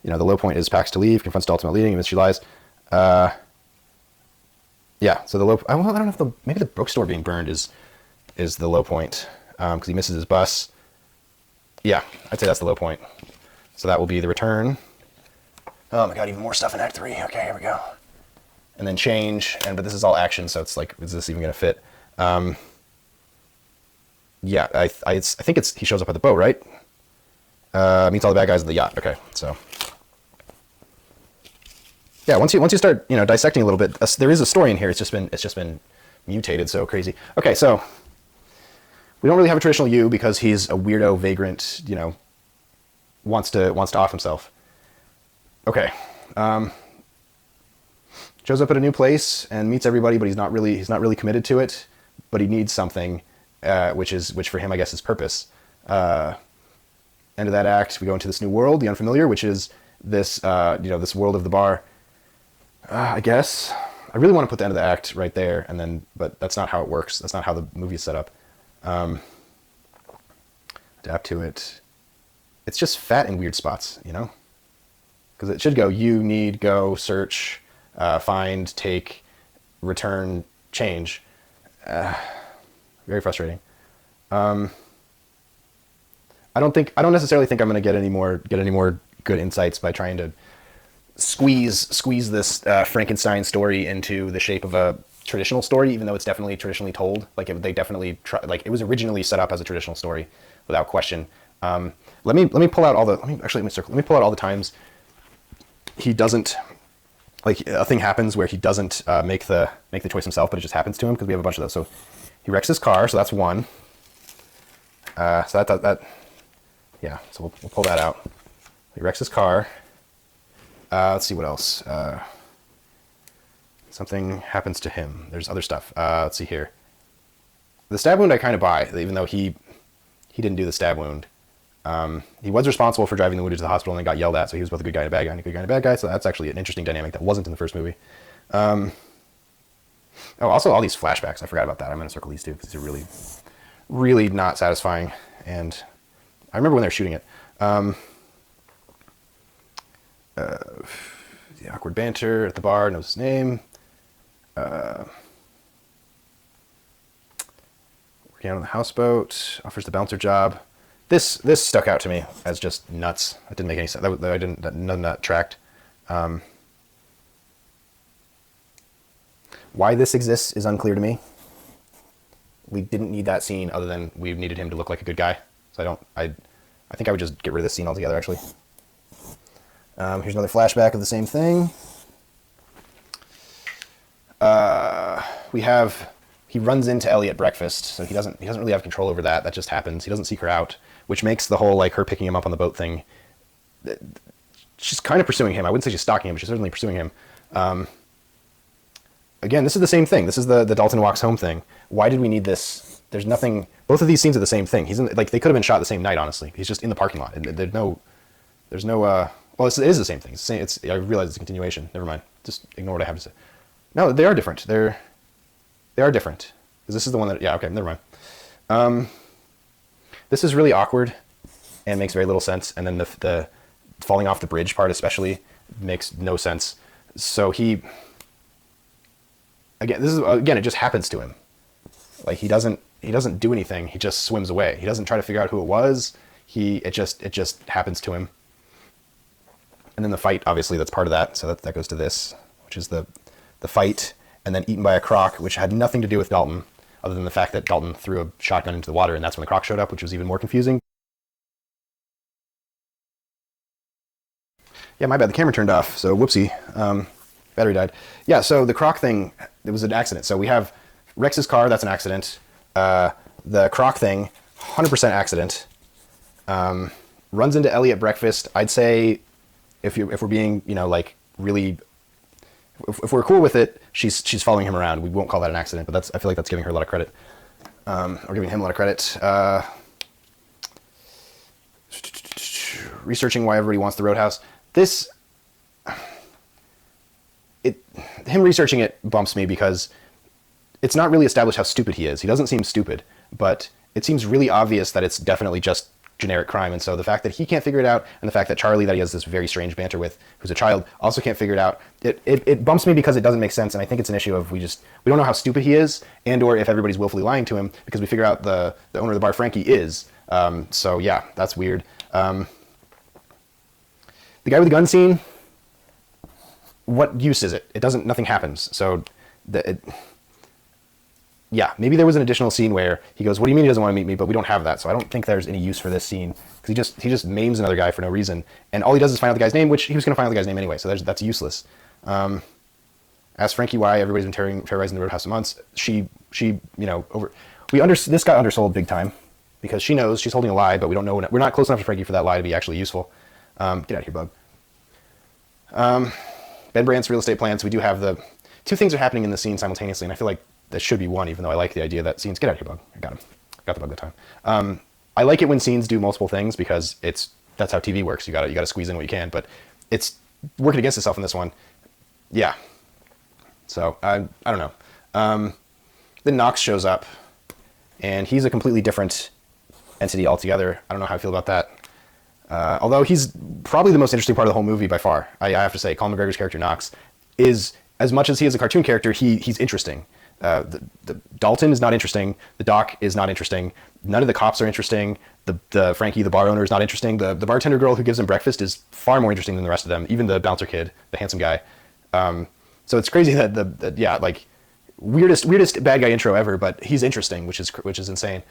low point is Pax to leave, confronts Dalton about leading, and she lies. Yeah, so the low, well, I don't know if maybe the bookstore being burned is the low point, because he misses his bus. Yeah, I'd say that's the low point. So that will be the return. Oh my god, even more stuff in Act 3. Okay, here we go. And then change, but this is all action, so it's like, is this even going to fit? Yeah, I think he shows up at the boat, right? Meets all the bad guys at the yacht. Okay, so yeah, once you start dissecting a little bit, there is a story in here. It's just been mutated so crazy. Okay, so we don't really have a traditional U because he's a weirdo vagrant. Wants to off himself. Okay, shows up at a new place and meets everybody, but he's not really committed to it. But he needs something, which for him I guess is purpose. End of that act, we go into this new world, the unfamiliar, which is this this world of the bar. I guess I really want to put the end of the act right there, but that's not how it works. That's not how the movie is set up. Adapt to it. It's just fat in weird spots, because it should go you, need, go, search, find, take, return, change. Very frustrating. I don't necessarily think I'm going to get any more good insights by trying to squeeze this Frankenstein story into the shape of a traditional story, even though it's definitely traditionally told. Like they definitely it was originally set up as a traditional story, without question. Let me pull out all the. Let me pull out all the times he doesn't, like, a thing happens where he doesn't make the choice himself, but it just happens to him, because we have a bunch of those. So he wrecks his car, so that's one. So that yeah. So we'll pull that out. He wrecks his car. Let's see what else. Something happens to him. There's other stuff. Let's see here. The stab wound I kind of buy, even though he didn't do the stab wound. He was responsible for driving the wounded to the hospital and then got yelled at, so he was both a good guy and a bad guy, and a good guy and a bad guy, so that's actually an interesting dynamic that wasn't in the first movie. Also all these flashbacks, I forgot about that. I'm going to circle these two because they're really, really not satisfying, and I remember when they were shooting it. The awkward banter at the bar, knows his name. Working out on the houseboat, offers the bouncer job. This stuck out to me as just nuts. That didn't make any sense. None of that tracked. Why this exists is unclear to me. We didn't need that scene other than we needed him to look like a good guy. So I think I would just get rid of this scene altogether, actually. Here's another flashback of the same thing. He runs into Ellie at breakfast, so he doesn't really have control over that. That just happens. He doesn't seek her out, which makes the whole, like, her picking him up on the boat thing. She's kind of pursuing him. I wouldn't say she's stalking him, but she's certainly pursuing him. Again, this is the same thing. This is the Dalton walks home thing. Why did we need this? There's nothing. Both of these scenes are the same thing. They could have been shot the same night. Honestly, he's just in the parking lot. There's no. Well, it is the same thing. I realize it's a continuation. Never mind. Just ignore what I have to say. No, they are different. They are different. Because this is the one that. Yeah. Okay. Never mind. This is really awkward, and makes very little sense. And then the falling off the bridge part especially makes no sense. So he. Again, it just happens to him. Like he doesn't do anything. He just swims away. He doesn't try to figure out who it was. It just happens to him. And then the fight, obviously, that's part of that. So that goes to this, which is the fight, and then eaten by a croc, which had nothing to do with Dalton, other than the fact that Dalton threw a shotgun into the water, and that's when the croc showed up, which was even more confusing. Yeah, my bad. The camera turned off, so whoopsie. Battery died. Yeah, so the croc thing, it was an accident. So we have Rex's car, that's an accident. The croc thing, 100% accident. Runs into Ellie at breakfast. I'd say, if we're being, like, really, if we're cool with it, she's following him around. We won't call that an accident, but I feel like that's giving her a lot of credit. Or giving him a lot of credit. Researching why everybody wants the Roadhouse. Him researching it bumps me because it's not really established how stupid he is. He doesn't seem stupid, but it seems really obvious that it's definitely just generic crime. And so the fact that he can't figure it out, and the fact that Charlie, that he has this very strange banter with, who's a child, also can't figure it out, it bumps me because it doesn't make sense. And I think it's an issue of we don't know how stupid he is, and or if everybody's willfully lying to him, because we figure out the owner of the bar, Frankie, is. So yeah, that's weird. The guy with the gun scene, what use is it? Nothing happens. So, yeah, maybe there was an additional scene where he goes, "What do you mean he doesn't want to meet me?" But we don't have that, so I don't think there's any use for this scene because he just maims another guy for no reason, and all he does is find out the guy's name, which he was going to find out the guy's name anyway. So that's useless. Ask Frankie why everybody's been terrorizing the Roadhouse for months. This got undersold big time because she knows she's holding a lie, but we don't know. We're not close enough to Frankie for that lie to be actually useful. Get out of here, bug. Ben Brandt's real estate plans. We do have the two things are happening in the scene simultaneously, and I feel like that should be one, even though I like the idea that scenes. Get out of here, bug. I got him. Got the bug that time. I like it when scenes do multiple things because that's how TV works. You gotta squeeze in what you can, but it's working against itself in this one. Yeah. So I don't know. Then Knox shows up, and he's a completely different entity altogether. I don't know how I feel about that. Although he's probably the most interesting part of the whole movie by far. I have to say, Colin McGregor's character Knox is, as much as he is a cartoon character, he's interesting. The Dalton is not interesting. The Doc is not interesting. None of the cops are interesting. The Frankie, the bar owner, is not interesting. The bartender girl who gives him breakfast is far more interesting than the rest of them. Even the bouncer kid, the handsome guy. So it's crazy that weirdest bad guy intro ever, but he's interesting, which is insane.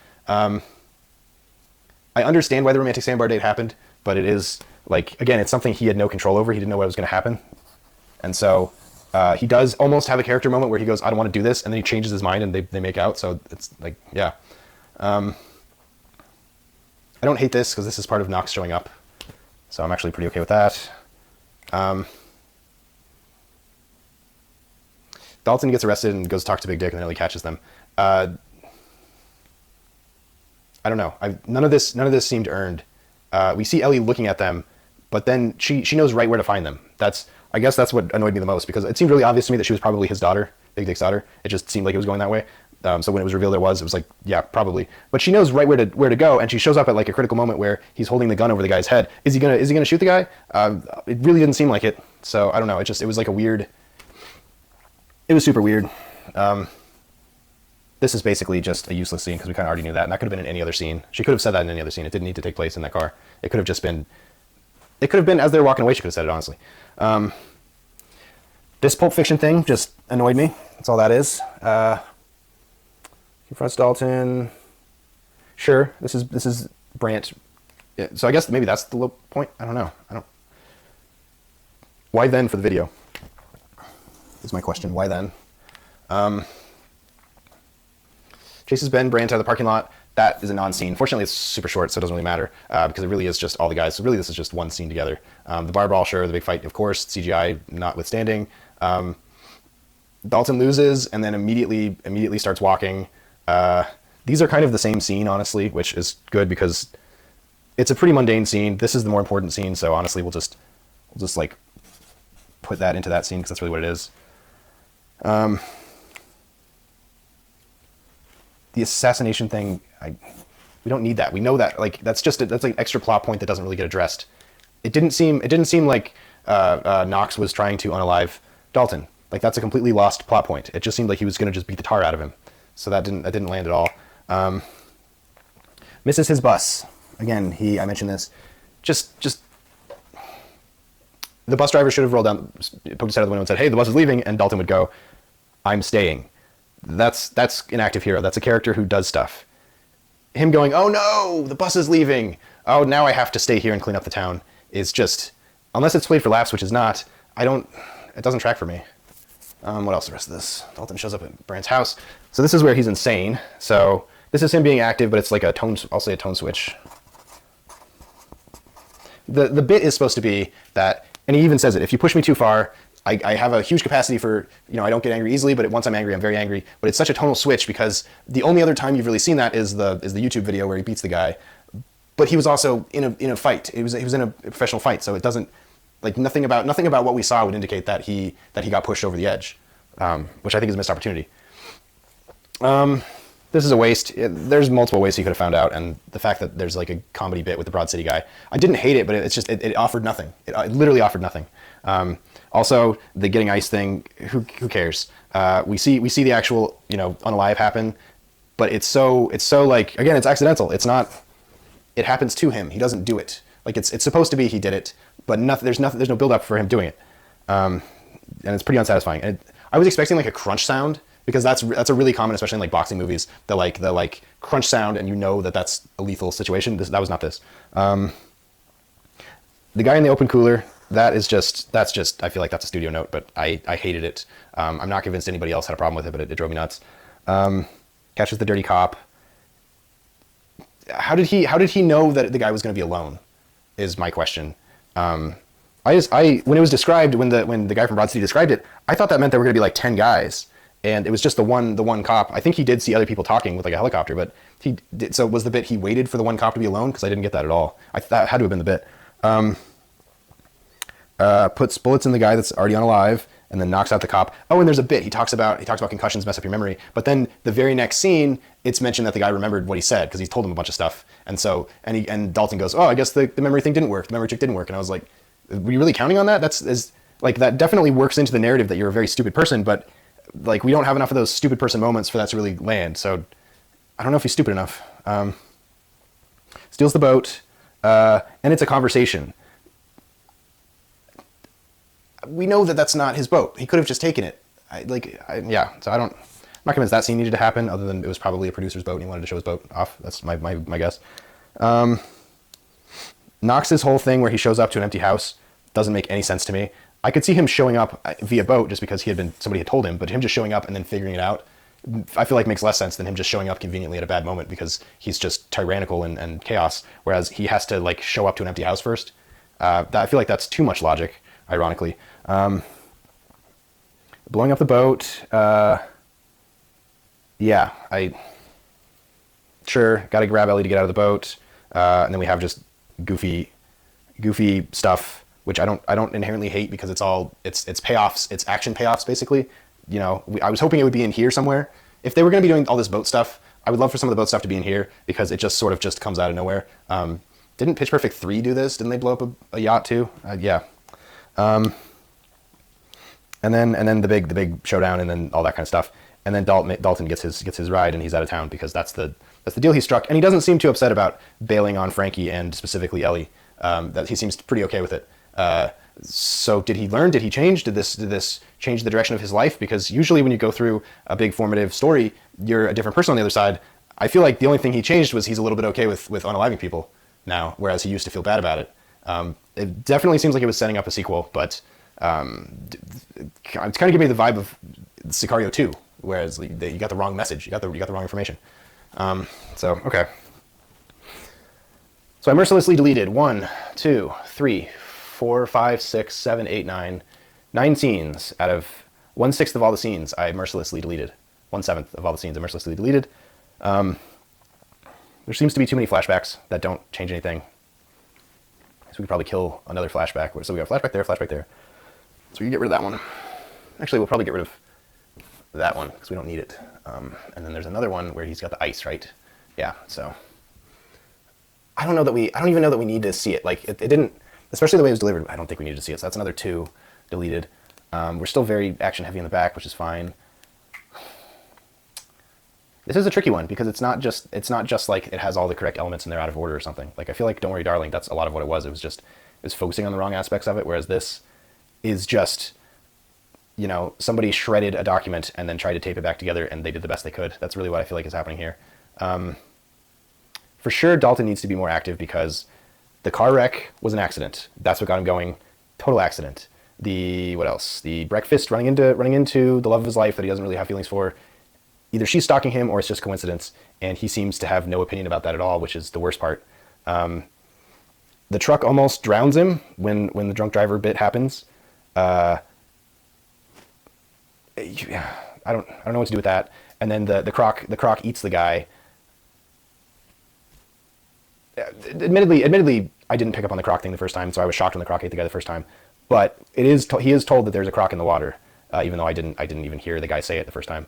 I understand why the romantic sandbar date happened, but it is, like, again, it's something he had no control over. He didn't know what was going to happen. And so he does almost have a character moment where he goes, "I don't want to do this," and then he changes his mind and they make out. So it's like, yeah. I don't hate this because this is part of Knox showing up. So I'm actually pretty okay with that. Dalton gets arrested and goes to talk to Big Dick, and then Ellie catches them. I don't know. None of this seemed earned. We see Ellie looking at them, but then she knows right where to find them. I guess that's what annoyed me the most, because it seemed really obvious to me that she was probably his daughter, Big Dick's daughter. It just seemed like it was going that way. So when it was revealed it was like, yeah, probably. But she knows right where to go, and she shows up at like a critical moment where he's holding the gun over the guy's head. Is he gonna shoot the guy? It really didn't seem like it. So I don't know. It was like a weird. It was super weird. This is basically just a useless scene because we kind of already knew that, and that could have been in any other scene. She could have said that in any other scene. It didn't need to take place in that car. It could have just been. It could have been as they were walking away. She could have said it honestly. This Pulp Fiction thing just annoyed me. That's all that is. Confronts Dalton. Sure, this is Brandt. Yeah, so I guess maybe that's the low point. I don't know. Why then for the video? Is my question. Why then? Chases Ben Brandt out of the parking lot. That is a non-scene. Fortunately, it's super short, so it doesn't really matter because it really is just all the guys. So really, this is just one scene together. The bar brawl, sure. The big fight, of course. CGI notwithstanding. Dalton loses and then immediately starts walking. These are kind of the same scene, honestly, which is good because it's a pretty mundane scene. This is the more important scene, so honestly, we'll just like put that into that scene because that's really what it is. The assassination thing, we don't need that. We know that. Like that's like an extra plot point that doesn't really get addressed. It didn't seem like Knox was trying to unalive Dalton. Like that's a completely lost plot point. It just seemed like he was going to just beat the tar out of him. So that didn't land at all. Misses his bus. Again, I mentioned this. Just the bus driver should have rolled down, poked his head out the window and said, "Hey, the bus is leaving," and Dalton would go, "I'm staying." That's an active hero. That's a character who does stuff. Him going, "Oh no, the bus is leaving. Oh, now I have to stay here and clean up the town," is just, unless it's played for laughs, which is not, it doesn't track for me. What else the rest of this? Dalton shows up at Brandt's house. So this is where he's insane. So this is him being active, but it's like I'll say a tone switch. The bit is supposed to be that, and he even says it, if you push me too far, I have a huge capacity for, I don't get angry easily, but once I'm angry, I'm very angry. But it's such a tonal switch because the only other time you've really seen that is the YouTube video where he beats the guy. But he was also in a fight. He was in a professional fight, so it doesn't, like nothing about what we saw would indicate that he got pushed over the edge, which I think is a missed opportunity. This is a waste. There's multiple ways he could have found out, and the fact that there's like a comedy bit with the Broad City guy, I didn't hate it, but it offered nothing. It literally offered nothing. Also, the getting ice thing, who cares? We see the actual unalive happen, but it's so like, again, it's accidental. It's not. It happens to him. He doesn't do it. Like it's supposed to be he did it, but there's no build up for him doing it, and it's pretty unsatisfying. And I was expecting like a crunch sound, because that's a really common, especially in like boxing movies, the crunch sound, and that's a lethal situation. That was not this. The guy in the open cooler, that's just I feel like that's a studio note, but I hated it. I'm not convinced anybody else had a problem with it, but it drove me nuts. Catches the dirty cop. How did he know that the guy was going to be alone? Is my question. When it was described, when the guy from Broad City described it, I thought that meant there were going to be like 10 guys. And it was just the one cop. I think he did see other people talking with like a helicopter, but so was the bit he waited for the one cop to be alone? Because I didn't get that at all. That had to have been the bit. Puts bullets in the guy that's already unalive, and then knocks out the cop. Oh, and there's a bit he talks about concussions mess up your memory. But then the very next scene, it's mentioned that the guy remembered what he said because he told him a bunch of stuff. And so and Dalton goes, "Oh, I guess the memory thing didn't work. The memory trick didn't work." And I was like, "Were you really counting on that?" That definitely works into the narrative that you're a very stupid person, but like we don't have enough of those stupid person moments for that to really land. So I don't know if he's stupid enough. Steals the boat, and it's a conversation. We know that that's not his boat. He could have just taken it. So I'm not convinced that scene needed to happen, other than it was probably a producer's boat and he wanted to show his boat off. That's my guess. Knox's whole thing where he shows up to an empty house doesn't make any sense to me. I could see him showing up via boat just because somebody had told him, but him just showing up and then figuring it out, I feel like makes less sense than him just showing up conveniently at a bad moment because he's just tyrannical and chaos, whereas he has to like show up to an empty house first. I feel like that's too much logic, ironically. blowing up the boat. Yeah, sure got to grab Ellie to get out of the boat, and then we have just goofy stuff, which I don't inherently hate because it's payoffs, it's action payoffs basically. You know, I was hoping it would be in here somewhere. If they were going to be doing all this boat stuff, I would love for some of the boat stuff to be in here because it just sort of just comes out of nowhere. Didn't Pitch Perfect 3 do this? Didn't they blow up a yacht too? Yeah. And then the big showdown and then all that kind of stuff. And then Dalton gets his ride and he's out of town because that's the deal he struck. And he doesn't seem too upset about bailing on Frankie and specifically Ellie. That he seems pretty okay with it. So did he learn? Did he change? Did this change the direction of his life? Because usually when you go through a big formative story, you're a different person on the other side. I feel like the only thing he changed was he's a little bit okay with unaliving people now, whereas he used to feel bad about it. It definitely seems like it was setting up a sequel, but it's kind of giving me the vibe of Sicario 2, whereas you got the wrong message, you got the wrong information. So okay. So I mercilessly deleted 1, 2, 3, 4, 5, 6, 7, 8, 9, 9 scenes out of 1/6 of all the scenes. I mercilessly deleted 1/7 of all the scenes. I mercilessly deleted. There seems to be too many flashbacks that don't change anything. So we could probably kill another flashback. So we got flashback there, flashback there. So we can get rid of that one. Actually, we'll probably get rid of that one because we don't need it. And then there's another one where he's got the ice, right? Yeah. So I don't even know that we need to see it. Like it didn't, especially the way it was delivered. I don't think we needed to see it. So that's another 2 deleted. We're still very action heavy in the back, which is fine. This is a tricky one because it's not just like it has all the correct elements and they're out of order or something. Like I feel like Don't Worry Darling, that's a lot of what it was. It was focusing on the wrong aspects of it, whereas this is just, you know, somebody shredded a document and then tried to tape it back together and they did the best they could. That's really what I feel like is happening here. For sure, Dalton needs to be more active because the car wreck was an accident. That's what got him going. Total accident. What else? The breakfast, running into the love of his life that he doesn't really have feelings for. Either she's stalking him or it's just coincidence, and he seems to have no opinion about that at all, which is the worst part. The truck almost drowns him when the drunk driver bit happens. I don't know what to do with that. And then the croc eats the guy. Admittedly, I didn't pick up on the croc thing the first time, so I was shocked when the croc ate the guy the first time. But he is told that there's a croc in the water, even though I didn't even hear the guy say it the first time.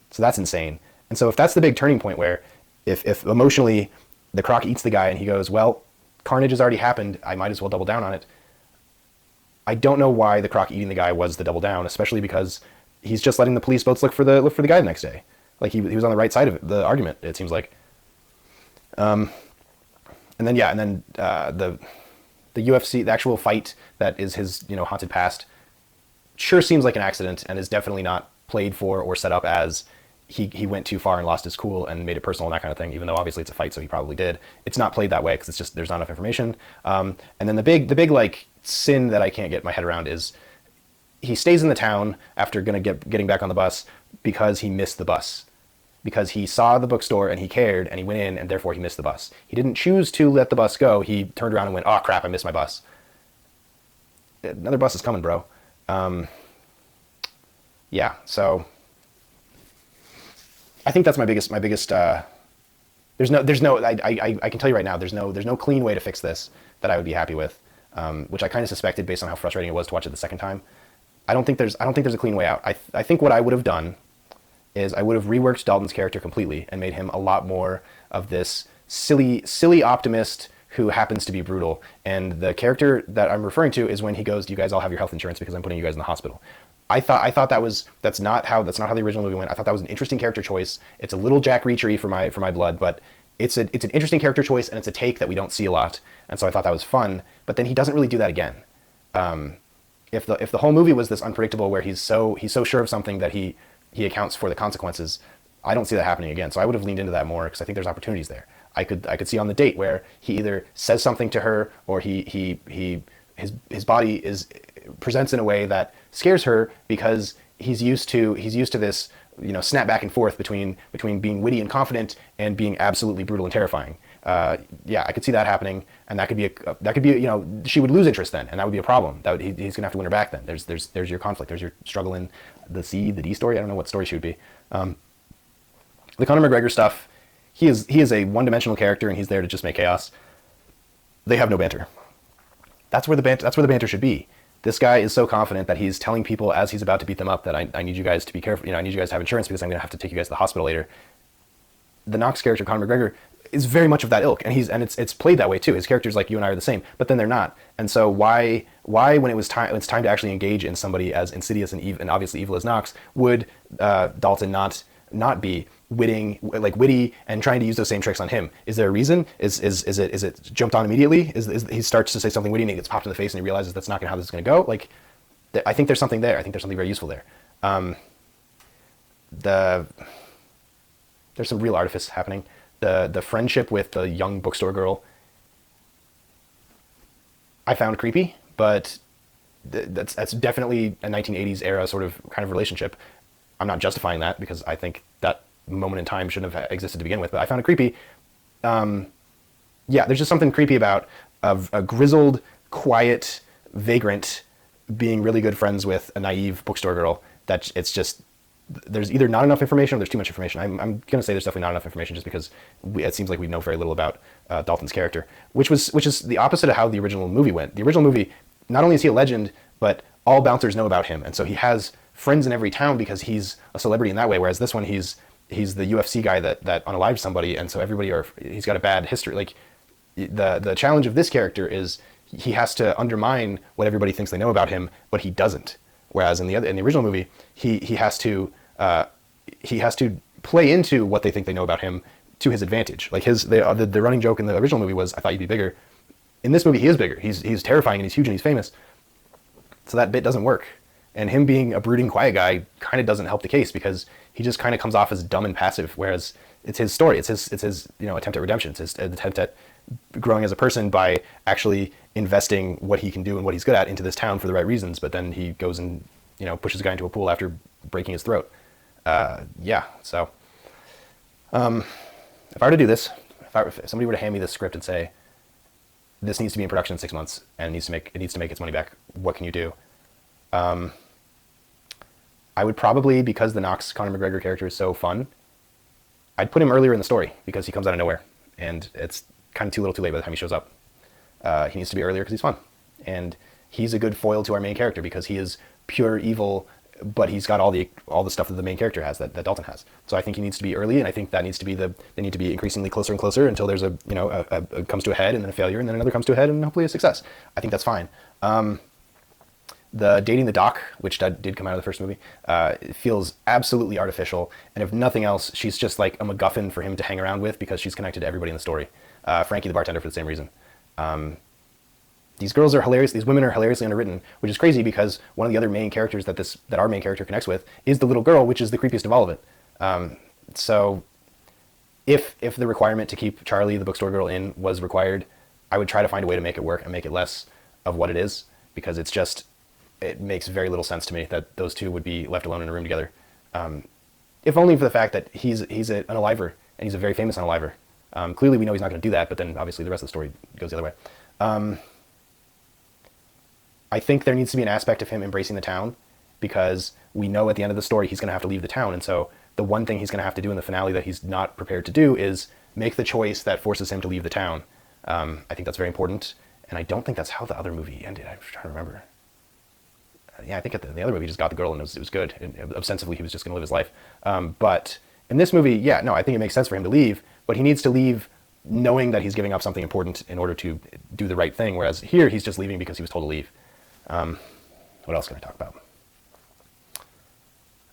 So that's insane. And so if that's the big turning point where if emotionally the croc eats the guy and he goes, well, carnage has already happened, I might as well double down on it. I don't know why the croc eating the guy was the double down, especially because he's just letting the police boats look for the guy the next day. Like he was on the right side of it, the argument, it seems like. And then the UFC, the actual fight that is his, you know, haunted past, sure seems like an accident and is definitely not played for or set up as he went too far and lost his cool and made it personal and that kind of thing, even though obviously it's a fight, so he probably did. It's not played that way because it's just, there's not enough information. And then the big like sin that I can't get my head around is he stays in the town after getting back on the bus because he missed the bus. Because he saw the bookstore and he cared and he went in and therefore he missed the bus. He didn't choose to let the bus go. He turned around and went, oh crap, I missed my bus. Another bus is coming, bro. Yeah, so I think that's my biggest, I can tell you right now, there's no clean way to fix this that I would be happy with, which I kind of suspected based on how frustrating it was to watch it the second time. I don't think there's a clean way out. I think what I would have done is I would have reworked Dalton's character completely and made him a lot more of this silly optimist who happens to be brutal. And the character that I'm referring to is when he goes, do you guys all have your health insurance because I'm putting you guys in the hospital? I thought that's not how the original movie went. I thought that was an interesting character choice. It's a little Jack Reachery for my blood, but it's an interesting character choice and it's a take that we don't see a lot. And so I thought that was fun, but then he doesn't really do that again. If the whole movie was this unpredictable where he's so sure of something that he accounts for the consequences, I don't see that happening again. So I would have leaned into that more because I think there's opportunities there. I could see on the date where he either says something to her or his body presents in a way that scares her because he's used to this snap back and forth between being witty and confident and being absolutely brutal and terrifying. Yeah, I could see that happening, and that could be she would lose interest then, and that would be a problem. He's gonna have to win her back then. There's your conflict. There's your struggle in the D story. I don't know what story she would be. The Conor McGregor stuff, he is a one-dimensional character, and he's there to just make chaos. They have no banter. That's where the banter should be. This guy is so confident that he's telling people as he's about to beat them up that I need you guys to be careful. I need you guys to have insurance because I'm going to have to take you guys to the hospital later. The Knox character, Conor McGregor, is very much of that ilk, and it's played that way too. His characters, like you and I, are the same, but then they're not. And so why when it's time to actually engage in somebody as insidious and obviously evil as Knox, would Dalton not be witty and trying to use those same tricks on him? Is there a reason? Is it jumped on immediately? Is he starts to say something witty and he gets popped in the face and he realizes that's not how this is going to go? Like, I think there's something there. I think there's something very useful there. There's some real artifice happening. The friendship with the young bookstore girl, I found creepy, but that's definitely a 1980s era sort of kind of relationship. I'm not justifying that because I think that moment in time shouldn't have existed to begin with, but I found it creepy. Yeah, there's just something creepy about a grizzled, quiet vagrant being really good friends with a naive bookstore girl. That it's just, there's either not enough information or there's too much information. I'm going to say there's definitely not enough information just because it seems like we know very little about Dalton's character, which is the opposite of how the original movie went. The original movie, not only is he a legend, but all bouncers know about him, and so he has friends in every town because he's a celebrity in that way. Whereas this one, he's the UFC guy that unalived somebody, and so he's got a bad history. Like the challenge of this character is he has to undermine what everybody thinks they know about him, but he doesn't. Whereas in the original movie, he has to play into what they think they know about him to his advantage. Like the running joke in the original movie was, "I thought you'd be bigger." In this movie, he is bigger. He's terrifying and he's huge and he's famous. So that bit doesn't work. And him being a brooding, quiet guy kind of doesn't help the case because he just kind of comes off as dumb and passive. Whereas it's his story. It's his attempt at redemption. It's his attempt at growing as a person by actually investing what he can do and what he's good at into this town for the right reasons. But then he goes and pushes a guy into a pool after breaking his throat. Yeah. So if I were to do this, if somebody were to hand me this script and say, "This needs to be in production in 6 months and it needs to make its money back. What can you do?" I would probably, because the Knox Conor McGregor character is so fun, I'd put him earlier in the story because he comes out of nowhere and it's kind of too little too late by the time he shows up. He needs to be earlier because he's fun. And he's a good foil to our main character because he is pure evil, but he's got all the stuff that the main character has, that Dalton has. So I think he needs to be early, and I think that needs to be they need to be increasingly closer and closer until there's a comes to a head and then a failure and then another comes to a head and hopefully a success. I think that's fine. The dating the doc, which did come out of the first movie, it feels absolutely artificial. And if nothing else, she's just like a MacGuffin for him to hang around with because she's connected to everybody in the story. Frankie the bartender for the same reason. These girls are hilarious. These women are hilariously underwritten, which is crazy because one of the other main characters that our main character connects with is the little girl, which is the creepiest of all of it. So if the requirement to keep Charlie, the bookstore girl, in was required, I would try to find a way to make it work and make it less of what it is, because it makes very little sense to me that those two would be left alone in a room together. If only for the fact that he's an unaliver, and he's a very famous unaliver. Clearly we know he's not going to do that, but then obviously the rest of the story goes the other way. I think there needs to be an aspect of him embracing the town, because we know at the end of the story he's going to have to leave the town, and so the one thing he's going to have to do in the finale that he's not prepared to do is make the choice that forces him to leave the town. I think that's very important, and I don't think that's how the other movie ended. I'm trying to remember. Yeah, I think the other movie just got the girl and it was good. And ostensibly he was just going to live his life. But in this movie, yeah, no, I think it makes sense for him to leave, but he needs to leave knowing that he's giving up something important in order to do the right thing. Whereas here he's just leaving because he was told to leave. What else can I talk about?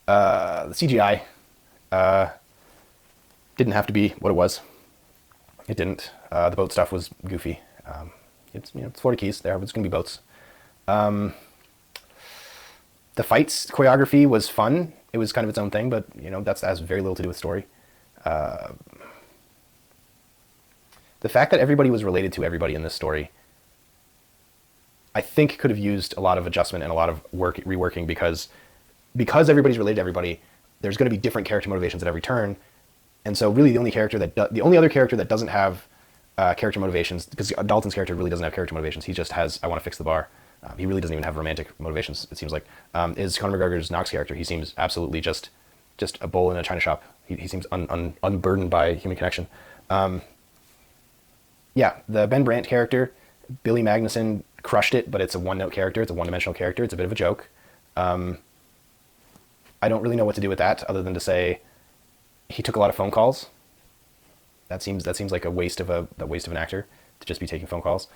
The CGI didn't have to be what it was. It didn't. The boat stuff was goofy. It's Florida Keys. It's going to be boats. The fights choreography was fun. It was kind of its own thing, but that has very little to do with story. The fact that everybody was related to everybody in this story, I think could have used a lot of adjustment and a lot of reworking, because everybody's related to everybody. there's going to be different character motivations at every turn. And so really the only other character that doesn't have character motivations, because Dalton's character really doesn't have character motivations. He just has, I want to fix the bar. He really doesn't even have romantic motivations, it seems like, is Conor McGregor's Knox character. He seems absolutely just a bull in a china shop. He seems unburdened by human connection. Yeah, the Ben Brandt character, Billy Magnuson crushed it, but it's a one-note character. It's a one-dimensional character. It's a bit of a joke. I don't really know what to do with that other than to say he took a lot of phone calls. That seems like a waste of an actor to just be taking phone calls.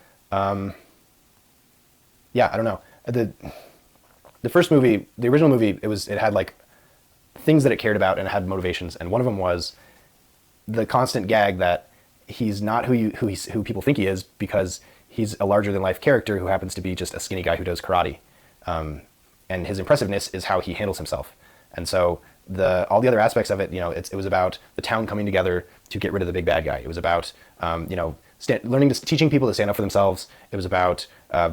Yeah, I don't know. The first movie, the original movie, it had like things that it cared about and it had motivations, and one of them was the constant gag that he's not who people think he is because he's a larger than life character who happens to be just a skinny guy who does karate. And his impressiveness is how he handles himself. And so all the other aspects of it, it was about the town coming together to get rid of the big bad guy. It was about, teaching people to stand up for themselves. It was about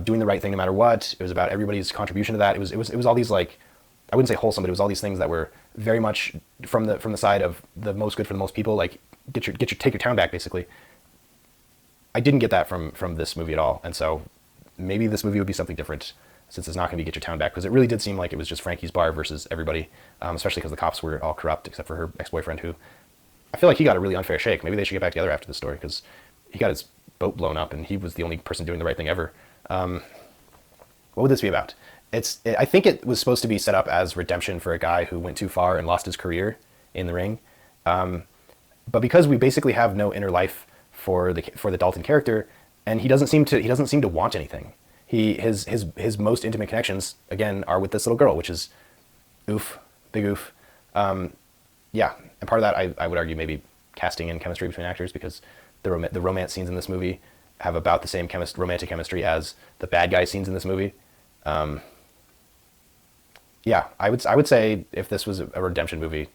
doing the right thing no matter what. It was about everybody's contribution to that. It was all these, like, I wouldn't say wholesome, but it was all these things that were very much from the side of the most good for the most people, like take your town back, basically. I didn't get that from this movie at all, and so maybe this movie would be something different, since it's not going to be Get Your Town Back, because it really did seem like it was just Frankie's bar versus everybody, especially because the cops were all corrupt except for her ex-boyfriend, who I feel like he got a really unfair shake. Maybe they should get back together after this story, because he got his boat blown up and he was the only person doing the right thing ever. What would this be about? I think it was supposed to be set up as redemption for a guy who went too far and lost his career in the ring. But because we basically have no inner life for the Dalton character, and he doesn't seem to want anything. His most intimate connections, again, are with this little girl, which is big oof. Yeah, and part of that I would argue maybe casting and chemistry between actors, because the romance scenes in this movie have about the same romantic chemistry as the bad guy scenes in this movie. Yeah, I would say if this was a redemption movie,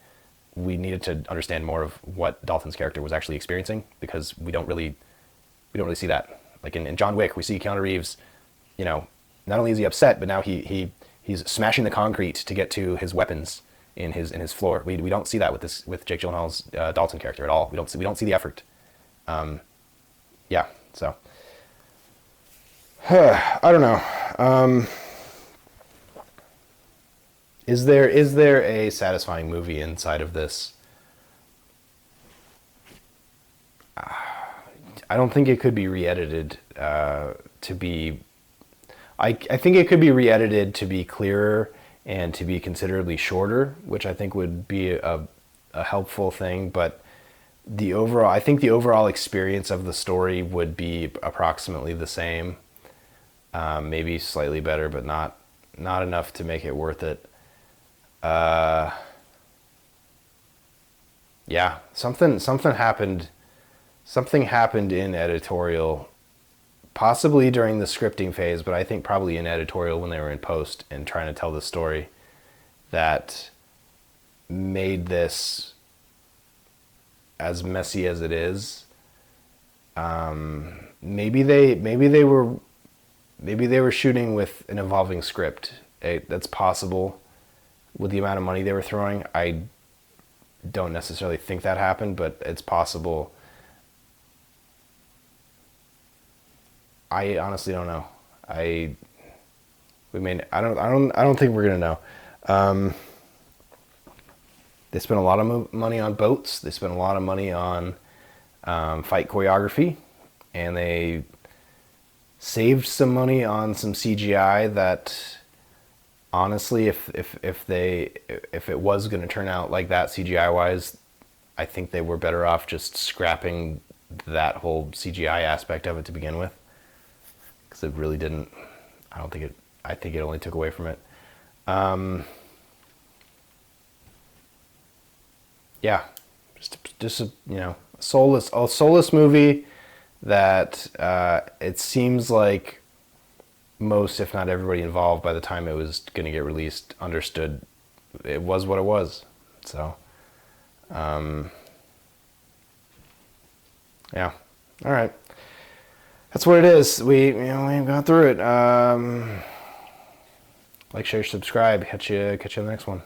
we needed to understand more of what Dalton's character was actually experiencing, because we don't really see that. Like in John Wick, we see Keanu Reeves, not only is he upset, but now he's smashing the concrete to get to his weapons in his floor. We don't see that with Jake Gyllenhaal's Dalton character at all. We don't see the effort. Yeah, so I don't know. Is there a satisfying movie inside of this? I don't think it could be re-edited to be... I think it could be re-edited to be clearer and to be considerably shorter, which I think would be a helpful thing, but I think the overall experience of the story would be approximately the same. Maybe slightly better, but not enough to make it worth it. Yeah, something happened in editorial, possibly during the scripting phase, but I think probably in editorial when they were in post and trying to tell the story, that made this as messy as it is. Maybe they were shooting with an evolving script. That's possible. With the amount of money they were throwing, I don't necessarily think that happened, but it's possible. I honestly don't know. I don't think we're gonna know. They spent a lot of money on boats. They spent a lot of money on fight choreography, and they saved some money on some CGI that, honestly, if it was going to turn out like that CGI wise, I think they were better off just scrapping that whole CGI aspect of it to begin with, because it really didn't. I think it only took away from it. Yeah, just a soulless movie that it seems like most, if not everybody involved, by the time it was going to get released, understood it was what it was. So, yeah, all right, that's what it is. We've gone through it. Like, share, subscribe. Catch you in the next one.